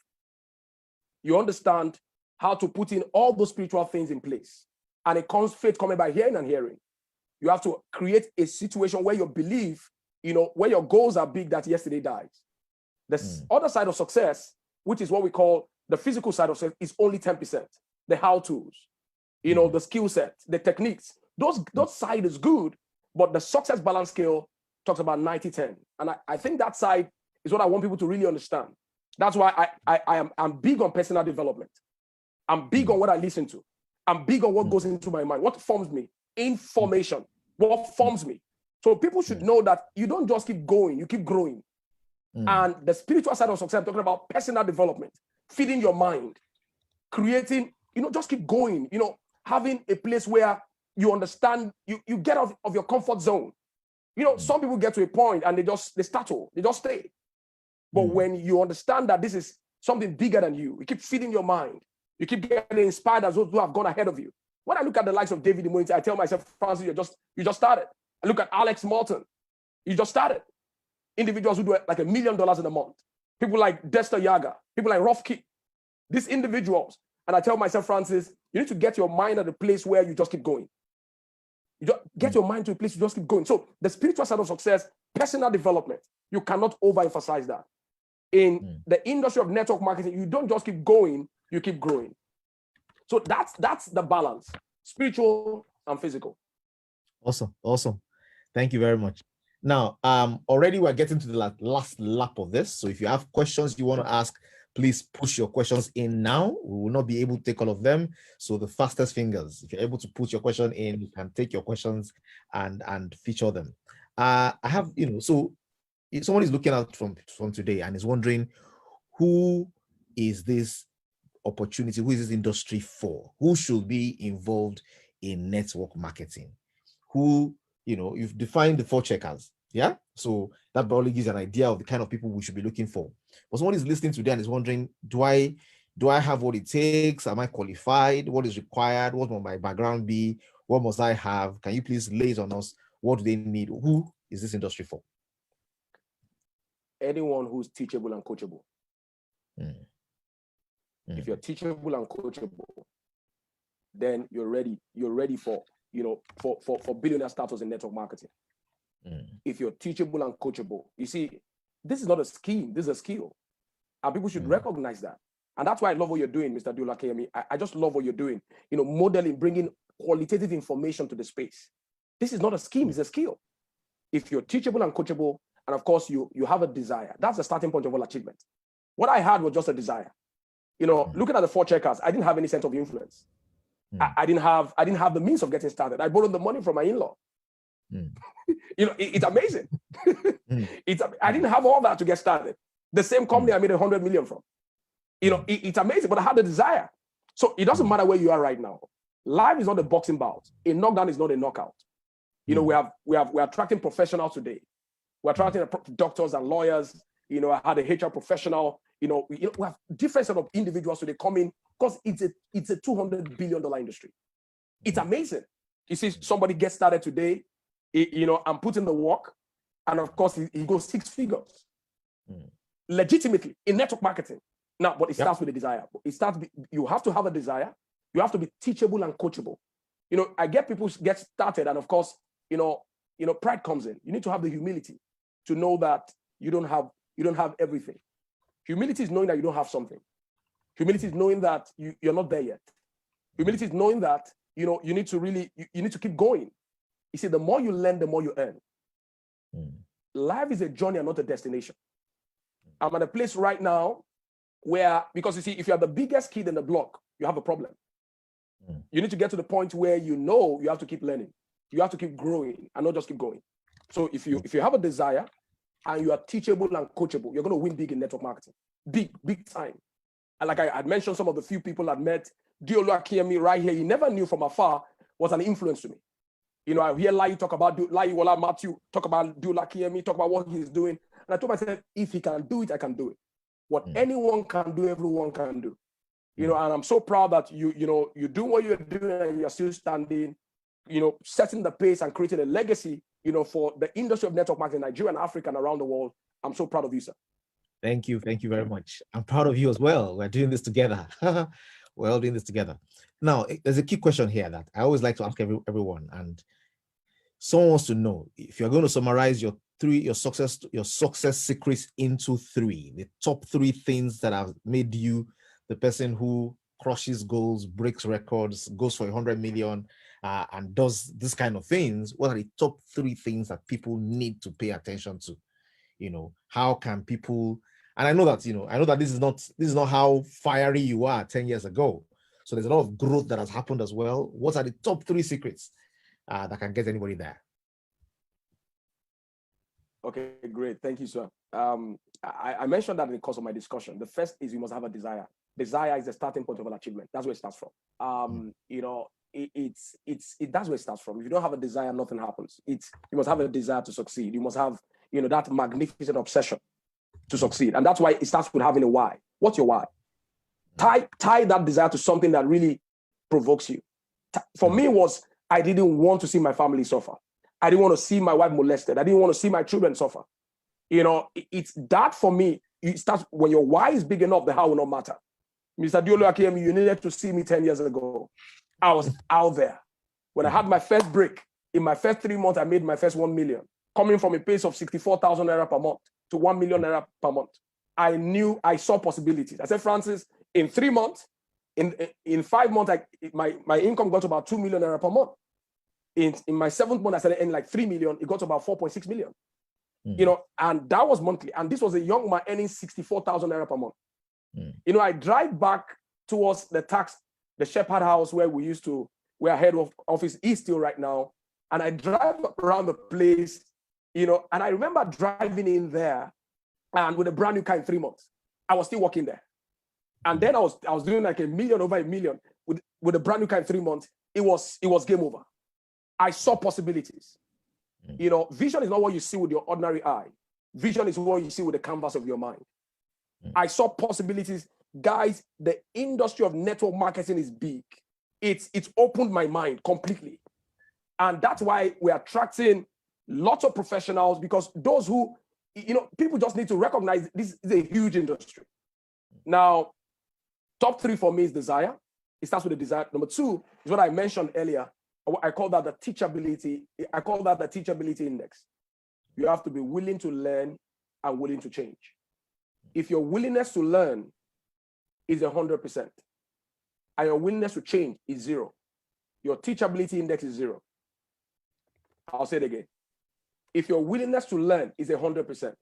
You understand how to put in all those spiritual things in place. And it comes faith coming by hearing and hearing. You have to create a situation where your belief, you know, where your goals are big that yesterday dies. The other side of success, which is what we call the physical side of success, is only 10%. The how-tos, you know, the skill set, the techniques. Those side is good, but the success balance scale talks about 90-10. And I think that side is what I want people to really understand. That's why I'm big on personal development. I'm big on what I listen to. I'm big on what goes into my mind, what forms me. Information, what forms me. So people should know that you don't just keep going, you keep growing. And the spiritual side of success, I'm talking about personal development, feeding your mind, creating, you know, just keep going, you know, having a place where you understand, you get out of your comfort zone. You know, some people get to a point and they startle, they just stay. But when you understand that this is something bigger than you keep feeding your mind, you keep getting inspired as those who have gone ahead of you. When I look at the likes of David Imonite, I tell myself, Francis, you just started. I look at Alex Morton, you just started. Individuals who do like $1 million in a month. People like Dexter Yaga, people like Rolf Key. These individuals. And I tell myself, Francis, you need to get your mind at a place where you just keep going. You just get your mind to a place you just keep going. So the spiritual side of success, personal development, you cannot overemphasize that. In the industry of network marketing, you don't just keep going, you keep growing. So that's the balance, spiritual and physical. Awesome. Thank you very much. Now, already we're getting to the last lap of this. So if you have questions you want to ask, please push your questions in now. We will not be able to take all of them. So the fastest fingers, if you're able to put your question in, you can take your questions and feature them. I have, you know, so if someone is looking out from today and is wondering, who is this opportunity, who is this industry for? Who should be involved in network marketing? Who, you know, you've defined the 4 checkers, yeah? So that probably gives an idea of the kind of people we should be looking for. But someone is listening today and is wondering, do I have what it takes? Am I qualified? What is required? What will my background be? What must I have? Can you please lay it on us? What do they need? Who is this industry for? Anyone who's teachable and coachable. If you're teachable and coachable, then you're ready. You're ready for, for billionaire status in network marketing. If you're teachable and coachable, you see, this is not a scheme, this is a skill. And people should recognize that. And that's why I love what you're doing, Mr. Diola Kemi. I just love what you're doing, modeling, bringing qualitative information to the space. This is not a scheme, it's a skill. If you're teachable and coachable, and of course you have a desire, that's the starting point of all achievement. What I had was just a desire. Looking at the 4 checkers, I didn't have any sense of influence. I didn't have the means of getting started. I borrowed the money from my in-law. It's amazing. I didn't have all that to get started. The same company I made 100 million from. It's amazing, but I had the desire. So it doesn't matter where you are right now. Life is not a boxing bout. A knockdown is not a knockout. We're attracting professionals today. We're attracting doctors and lawyers. I had a HR professional. We have different set of individuals today coming because it's a $200 billion industry. It's amazing. You see somebody get started today, and put in the work, and of course he goes 6 figures, legitimately in network marketing. Now, but it starts with a desire. You have to have a desire. You have to be teachable and coachable. I get people get started, and of course, pride comes in. You need to have the humility to know that you don't have everything. Humility is knowing that you don't have something. Humility is knowing that you're not there yet. Humility is knowing that you need to keep going. You see, the more you learn, the more you earn. Life is a journey and not a destination. I'm at a place right now where, because you see, if you're the biggest kid in the block, you have a problem. You need to get to the point where you have to keep learning. You have to keep growing and not just keep going. So if you have a desire and you are teachable and coachable, you're going to win big in network marketing. Big time. And like I had mentioned, some of the few people I'd met, Diola Kemi right here, he never knew from afar, was an influence to me. I hear Lai talk about Matthew, talk about Diola Kemi, talk about what he's doing. And I told myself, if he can do it, I can do it. What anyone can do, everyone can do. And I'm so proud that you do what you're doing and you're still standing, setting the pace and creating a legacy, for the industry of network marketing in Nigeria and Africa and around the world. I'm so proud of you, sir. Thank you very much. I'm proud of you as well. We're doing this together. We're all doing this together. Now, there's a key question here that I always like to ask everyone, and someone wants to know if you're going to summarize your success secrets into 3, the top 3 things that have made you the person who crushes goals, breaks records, goes for 100 million, and does this kind of things. What are the top 3 things that people need to pay attention to? How can people? And I know that this is not how fiery you are 10 years ago. So there's a lot of growth that has happened as well. What are the top 3 secrets that can get anybody there? Okay, great. Thank you, sir. I mentioned that in the course of my discussion. The first is you must have a desire. Desire is the starting point of an achievement. That's where it starts from. That's where it starts from. If you don't have a desire, nothing happens. You must have a desire to succeed. You must have, that magnificent obsession to succeed. And that's why it starts with having a why. What's your why? Tie that desire to something that really provokes you. For me, I didn't want to see my family suffer. I didn't want to see my wife molested. I didn't want to see my children suffer. It's that for me. It starts when your why is big enough, the how will not matter. Mr. Diola Kemi, you needed to see me 10 years ago. I was out there. When I had my first break, in my first 3 months, I made my first 1 million, coming from a pace of 64,000 naira per month to 1 million naira per month. I saw possibilities. I said, Francis, in 3 months, in 5 months, my income got to about 2 million naira per month. In my 7th month, I started earning like 3 million. It got to about 4.6 million. And that was monthly. And this was a young man earning 64,000 naira per month. I drive back towards the Shepherd House where where head of office is still right now. And I drive around the place, and I remember driving in there and with a brand new car in 3 months. I was still working there. And then I was doing like over a million with a brand new car in 3 months. It was game over. I saw possibilities. Vision is not what you see with your ordinary eye. Vision is what you see with the canvas of your mind. I saw possibilities. Guys, the industry of network marketing is big. It's opened my mind completely. And that's why we're attracting lots of professionals, because those who, people just need to recognize this is a huge industry. Now, Top 3 for me is desire. It starts with the desire. Number 2 is what I mentioned earlier. I call that the teachability. I call that the teachability index. You have to be willing to learn and willing to change. If your willingness to learn is 100%, and your willingness to change is 0, your teachability index is 0. I'll say it again. If your willingness to learn is 100%,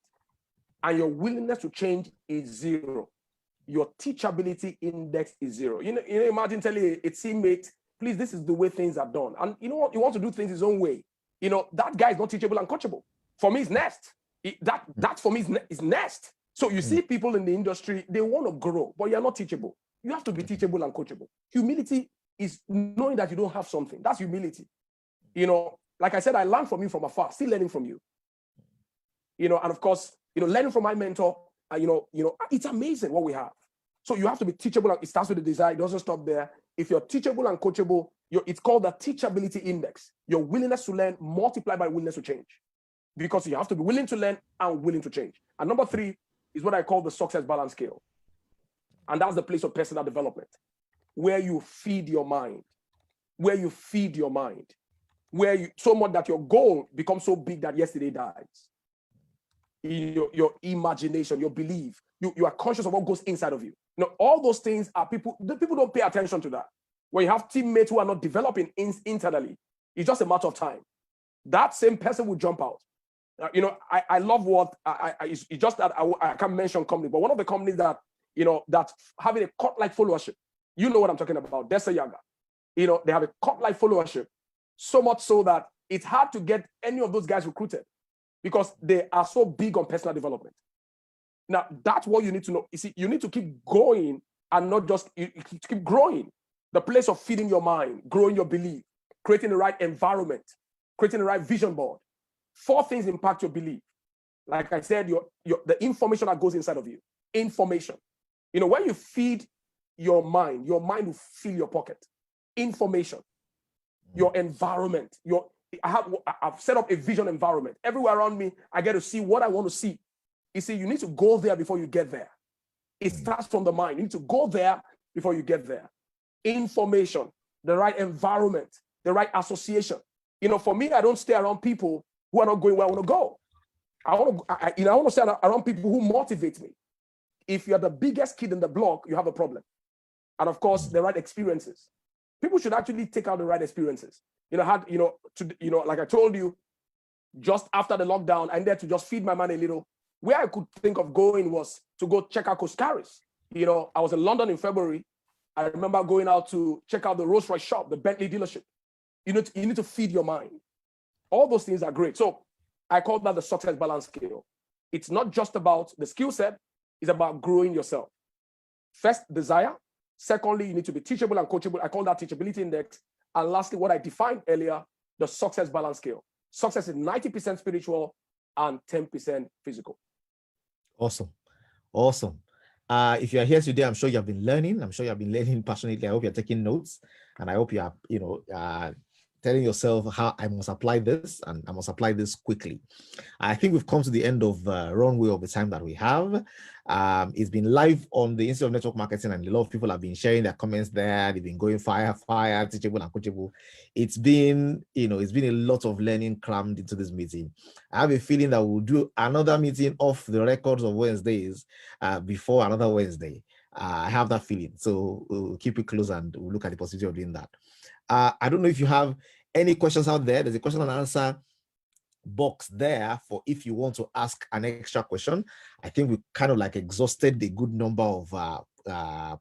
and your willingness to change is 0, your teachability index is 0. You know, imagine telling a teammate, please, this is the way things are done. And you know what? You want to do things his own way. You know, that guy is not teachable and coachable. For me, it's nest. That for me is nest. So you see people in the industry, they want to grow, but you're not teachable. You have to be teachable and coachable. Humility is knowing that you don't have something. That's humility. You know, like I said, I learned from you from afar, still learning from you. You know, and of course, you know, learning from my mentor, it's amazing what we have. So you have to be teachable. It starts with the desire. It doesn't stop there. If you're teachable and coachable, it's called the teachability index. Your willingness to learn multiplied by willingness to change. Because you have to be willing to learn and willing to change. And number 3 is what I call the success balance scale. And that's the place of personal development, where you feed your mind, where you so much that your goal becomes so big that yesterday dies. Your imagination, your belief, you are conscious of what goes inside of you. You know, all those things are people don't pay attention to that. When you have teammates who are not developing internally, it's just a matter of time. That same person will jump out. You know, I love what it's just that I can't mention company, but one of the companies that, you know, that having a cult-like followership, you know what I'm talking about, Desa Yaga. You know, they have a cult-like followership, so much so that it's hard to get any of those guys recruited because they are so big on personal development. Now, that's what you need to know. You see, you need to keep going and not just keep growing. The place of feeding your mind, growing your belief, creating the right environment, creating the right vision board. 4 things impact your belief. Like I said, the information that goes inside of you. Information. You know, when you feed your mind will fill your pocket. Information. Your environment. I've set up a vision environment. Everywhere around me, I get to see what I want to see. You see, you need to go there before you get there. It starts from the mind. You need to go there before you get there. Information, the right environment, the right association. You know, for me, I don't stay around people who are not going where I want to go. I want to stay around people who motivate me. If you're the biggest kid in the block, you have a problem. And of course, the right experiences. People should actually take out the right experiences. You know, like I told you, just after the lockdown, I needed to just feed my mind a little. Where I could think of going was to go check out Coscaris. You know, I was in London in February. I remember going out to check out the Rolls Royce shop, the Bentley dealership. You need to feed your mind. All those things are great. So I call that the success balance scale. It's not just about the skill set, it's about growing yourself. First, desire. Secondly, you need to be teachable and coachable. I call that teachability index. And lastly, what I defined earlier, the success balance scale. Success is 90% spiritual and 10% physical. Awesome. Awesome. If you are here today, I'm sure you have been learning. I'm sure you have been learning passionately. I hope you're taking notes. And I hope you are, telling yourself how I must apply this and I must apply this quickly. I think we've come to the end of runway of the time that we have. It's been live on the Institute of Network Marketing, and a lot of people have been sharing their comments there. They've been going fire, teachable and coachable. It's been a lot of learning crammed into this meeting. I have a feeling that we'll do another meeting off the records of Wednesdays before another Wednesday. I have that feeling. So we'll keep it close and we'll look at the possibility of doing that. I don't know if you have any questions out there. There's a question and answer box there for if you want to ask an extra question. I think we kind of like exhausted a good number of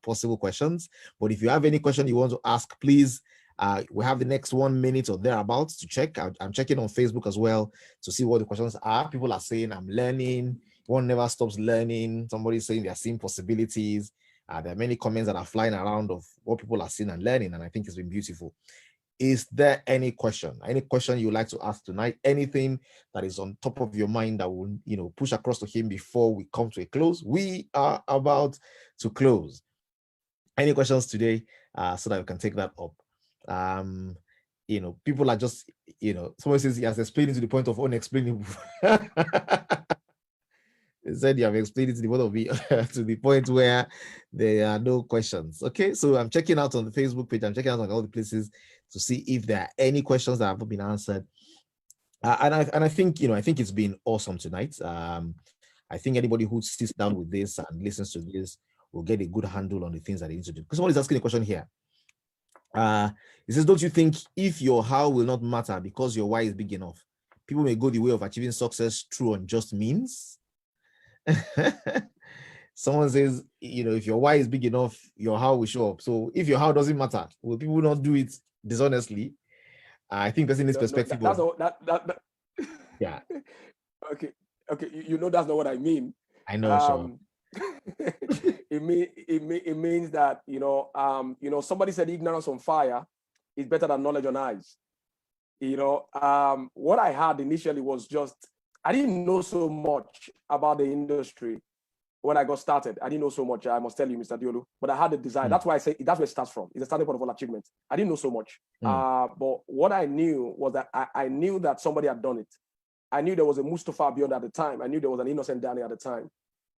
possible questions. But if you have any question you want to ask, please, we have the next 1 minute or thereabouts to check. I'm checking on Facebook as well to see what the questions are. People are saying, I'm learning. One never stops learning. Somebody's saying they're seeing possibilities. There are many comments that are flying around of what people are seeing and learning, and I think it's been beautiful. Is there any question you would like to ask tonight? Anything that is on top of your mind that will, push across to him before we come to a close? We are about to close. Any questions today so that we can take that up? People are just, somebody says he has explained to the point of unexplainable. They said you have explained it to the both of me to the point where there are no questions. Okay, so I'm checking out on the Facebook page. I'm checking out on all the places to see if there are any questions that haven't been answered. And I think, I think it's been awesome tonight. I think anybody who sits down with this and listens to this will get a good handle on the things that they need to do. Because someone is asking a question here. He says, don't you think if your how will not matter because your why is big enough, people may go the way of achieving success through unjust means? Someone says, if your why is big enough, your how will show up. So if your how doesn't matter, will people not do it dishonestly? I think that's in this perspective. Yeah. Okay. That's not what I mean. I know, sure. it means that somebody said ignorance on fire is better than knowledge on ice. What I had initially was just I didn't know so much about the industry when I got started. I didn't know so much. I must tell you, Mr. Diolu, but I had a desire. That's why I say that's where it starts from. It's a starting point of all achievements. I didn't know so much, but what I knew was that I knew that somebody had done it. I knew there was a Mustafa beyond at the time. I knew there was an innocent Danny at the time.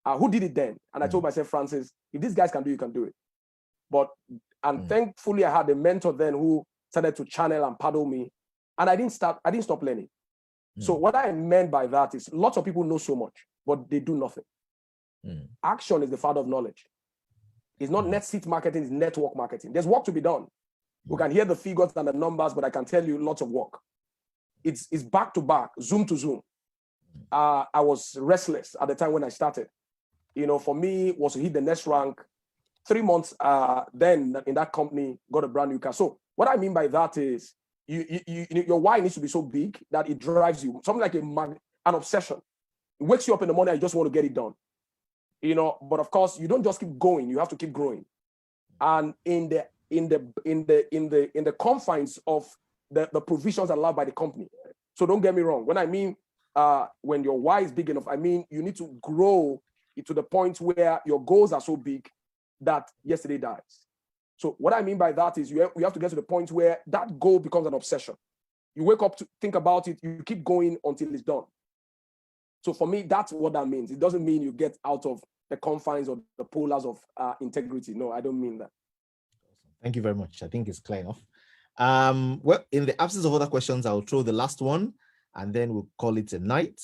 Who did it then? And I told myself, Francis, if these guys can do it, you can do it. Thankfully, I had a mentor then who started to channel and paddle me. And I didn't stop learning. So what I meant by that is lots of people know so much, but they do nothing. Action is the father of knowledge. It's not net seat marketing, it's network marketing. There's work to be done. We can hear the figures and the numbers, but I can tell you lots of work. It's back to back, Zoom to Zoom. I was restless at the time when I started. For me, was to hit the next rank. 3 months then in that company, got a brand new car. So what I mean by that is your why needs to be so big that it drives you. Something like an obsession. It wakes you up in the morning, you just want to get it done. But of course, you don't just keep going, you have to keep growing. And in the confines of the provisions allowed by the company. So don't get me wrong. When I mean when your why is big enough, I mean you need to grow to the point where your goals are so big that yesterday dies. So what I mean by that is you have to get to the point where that goal becomes an obsession. You wake up to think about it, you keep going until it's done. So for me, that's what that means. It doesn't mean you get out of the confines or the polars of integrity. No, I don't mean that. Thank you very much. I think it's clear enough. Well, in the absence of other questions, I'll throw the last one and then we'll call it a night.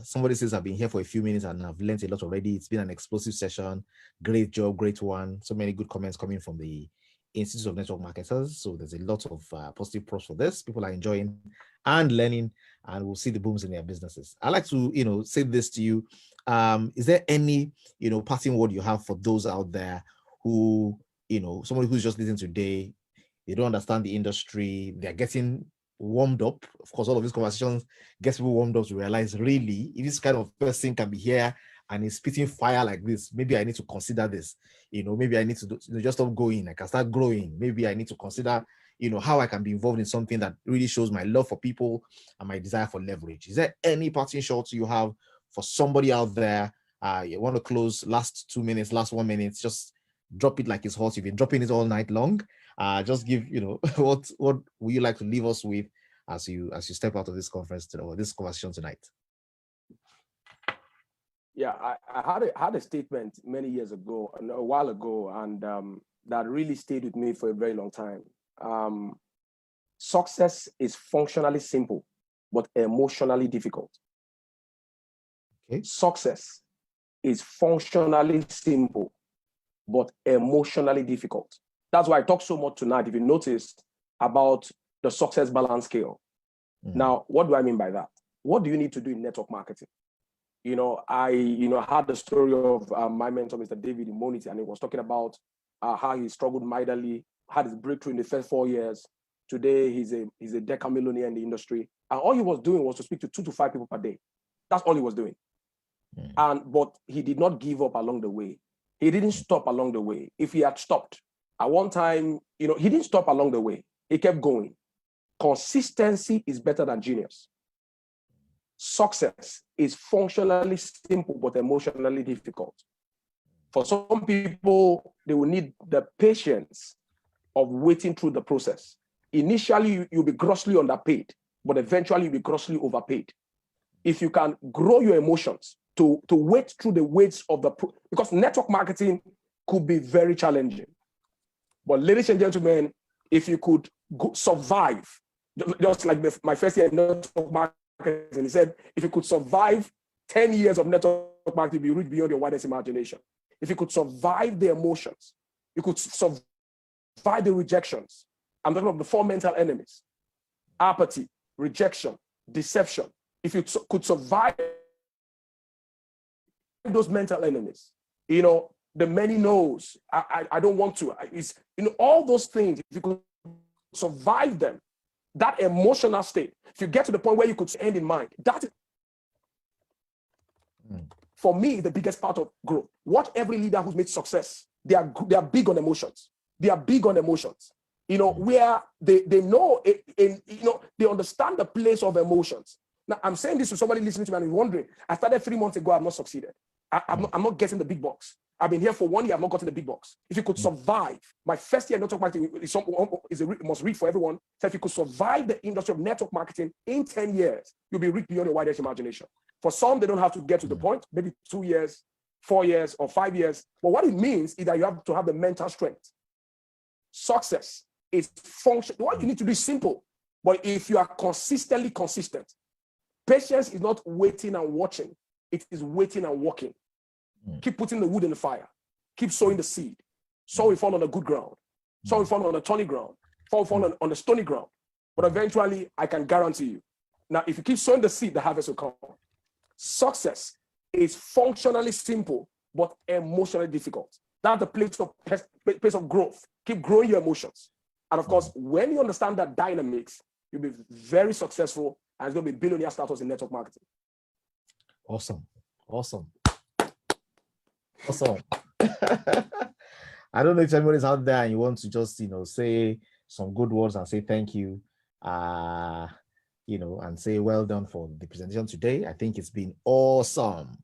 Somebody says I've been here for a few minutes and I've learned a lot already. It's been an explosive session. Great job, great one. So many good comments coming from the Institute of Network Marketers. So there's a lot of positive pros for this. People are enjoying and learning, and we'll see the booms in their businesses. I'd like to, say this to you. Is there any, parting word you have for those out there who, somebody who's just listening today, they don't understand the industry, they're getting warmed up. Of course, all of these conversations gets people warmed up to realize, really, if this kind of person can be here and is spitting fire like this, maybe I need to consider this. Maybe I need to just stop going. I can start growing. Maybe I need to consider, how I can be involved in something that really shows my love for people and my desire for leverage. Is there any parting shots you have for somebody out there? You want to close last 2 minutes, last 1 minute, just drop it like it's hot. You've been dropping it all night long. Just give, what would you like to leave us with as you step out of this conference today, or this conversation tonight? Yeah, I had a statement many years ago, a while ago, and that really stayed with me for a very long time. Success is functionally simple, but emotionally difficult. Okay. Success is functionally simple, but emotionally difficult. That's why I talk so much tonight, if you noticed, about the success balance scale. Now, what do I mean by that? What do you need to do in network marketing? I had the story of my mentor, Mr. David Immunity, and he was talking about how he struggled mightily, had his breakthrough in the first 4 years. Today, he's a decamillionaire in the industry. And all he was doing was to speak to 2 to 5 people per day. That's all he was doing. But he did not give up along the way. He didn't stop along the way. If he had stopped, at one time, he didn't stop along the way. He kept going. Consistency is better than genius. Success is functionally simple, but emotionally difficult. For some people, they will need the patience of waiting through the process. Initially, you'll be grossly underpaid, but eventually you'll be grossly overpaid. if you can grow your emotions to wade through the weights of because network marketing could be very challenging. But ladies and gentlemen, if you could survive, just like my first year in network marketing, he said, if you could survive 10 years of network marketing, you'll be rich beyond your wildest imagination. If you could survive the emotions, you could survive the rejections. I'm talking about the 4 mental enemies: apathy, rejection, deception. If you could survive those mental enemies, the many no's, I don't want to, all those things, if you could survive them, that emotional state, if you get to the point where you could end in mind, that is, for me, the biggest part of growth. What every leader who's made success, they are big on emotions. They are big on emotions. Where they know, they understand the place of emotions. Now, I'm saying this to somebody listening to me and wondering, I started 3 months ago, I've not succeeded. I'm not getting the big box. I've been here for 1 year, I've not gotten the big box. If you could survive, my first year in network marketing is a must read for everyone. So if you could survive the industry of network marketing in 10 years, you'll be rich beyond your wildest imagination. For some, they don't have to get to the point, maybe 2 years, 4 years, or 5 years. But what it means is that you have to have the mental strength. Success is function. What you need to do is simple. But if you are consistently consistent, patience is not waiting and watching. It is waiting and walking. Keep putting the wood in the fire. Keep sowing the seed. Some will fall on the good ground. Some will fall on the thorny ground. Some will fall on the stony ground. But eventually, I can guarantee you. Now, if you keep sowing the seed, the harvest will come. Success is functionally simple, but emotionally difficult. That's the place of growth. Keep growing your emotions. And of course, when you understand that dynamics, you'll be very successful, and it's going to be billionaire status in network marketing. Awesome. I don't know if anybody's out there and you want to just, say some good words and say thank you, and say well done for the presentation today. I think it's been awesome.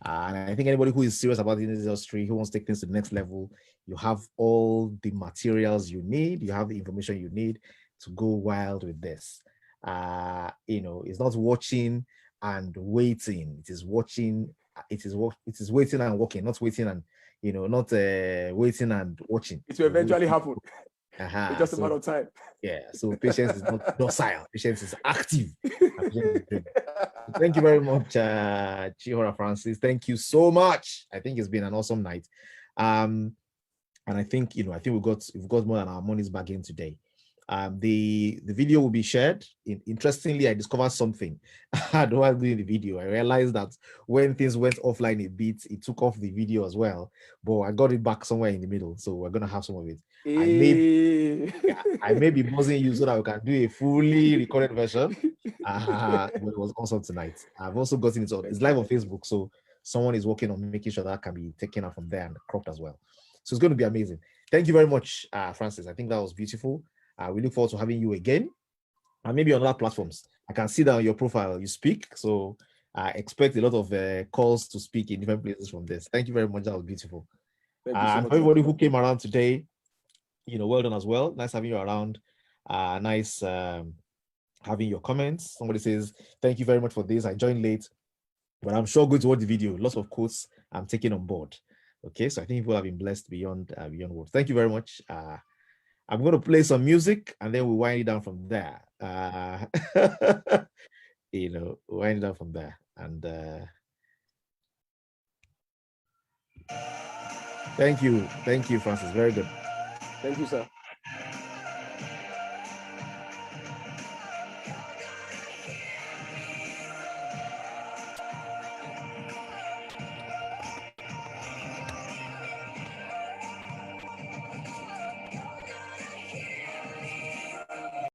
And I think anybody who is serious about the industry, who wants to take things to the next level, you have all the materials you need, you have the information you need to go wild with this. It's not watching and waiting. It is watching. It is waiting and walking, not waiting and not waiting and watching. It will eventually happen. It's just a matter of time. Yeah. So patience is not docile. Patience is active. Thank you very much, Chihora Francis. Thank you so much. I think it's been an awesome night. And I think we've got more than our money's back in today. The video will be shared. Interestingly, I discovered something while doing the video. I realized that when things went offline a bit, it took off the video as well, but I got it back somewhere in the middle, so we're gonna have some of it. I may be buzzing you so that we can do a fully recorded version. But it was awesome tonight. I've also gotten it on. It's live on Facebook, so someone is working on making sure that can be taken out from there and cropped as well. So it's going to be amazing. Thank you very much, Francis. I think that was beautiful. We look forward to having you again, and maybe on other platforms. I can see that on your profile you speak, so I expect a lot of calls to speak in different places from this. Thank you very much. That was beautiful. And for everybody who came around today, well done as well. Nice having you around. Nice having your comments. Somebody says, thank you very much for this. I joined late, but I'm sure going to watch the video. Lots of quotes I'm taking on board. Okay, so I think people have been blessed beyond words. Thank you very much. I'm going to play some music and then we'll wind it down from there. Wind it down from there. And thank you, Francis. Very good. Thank you, sir.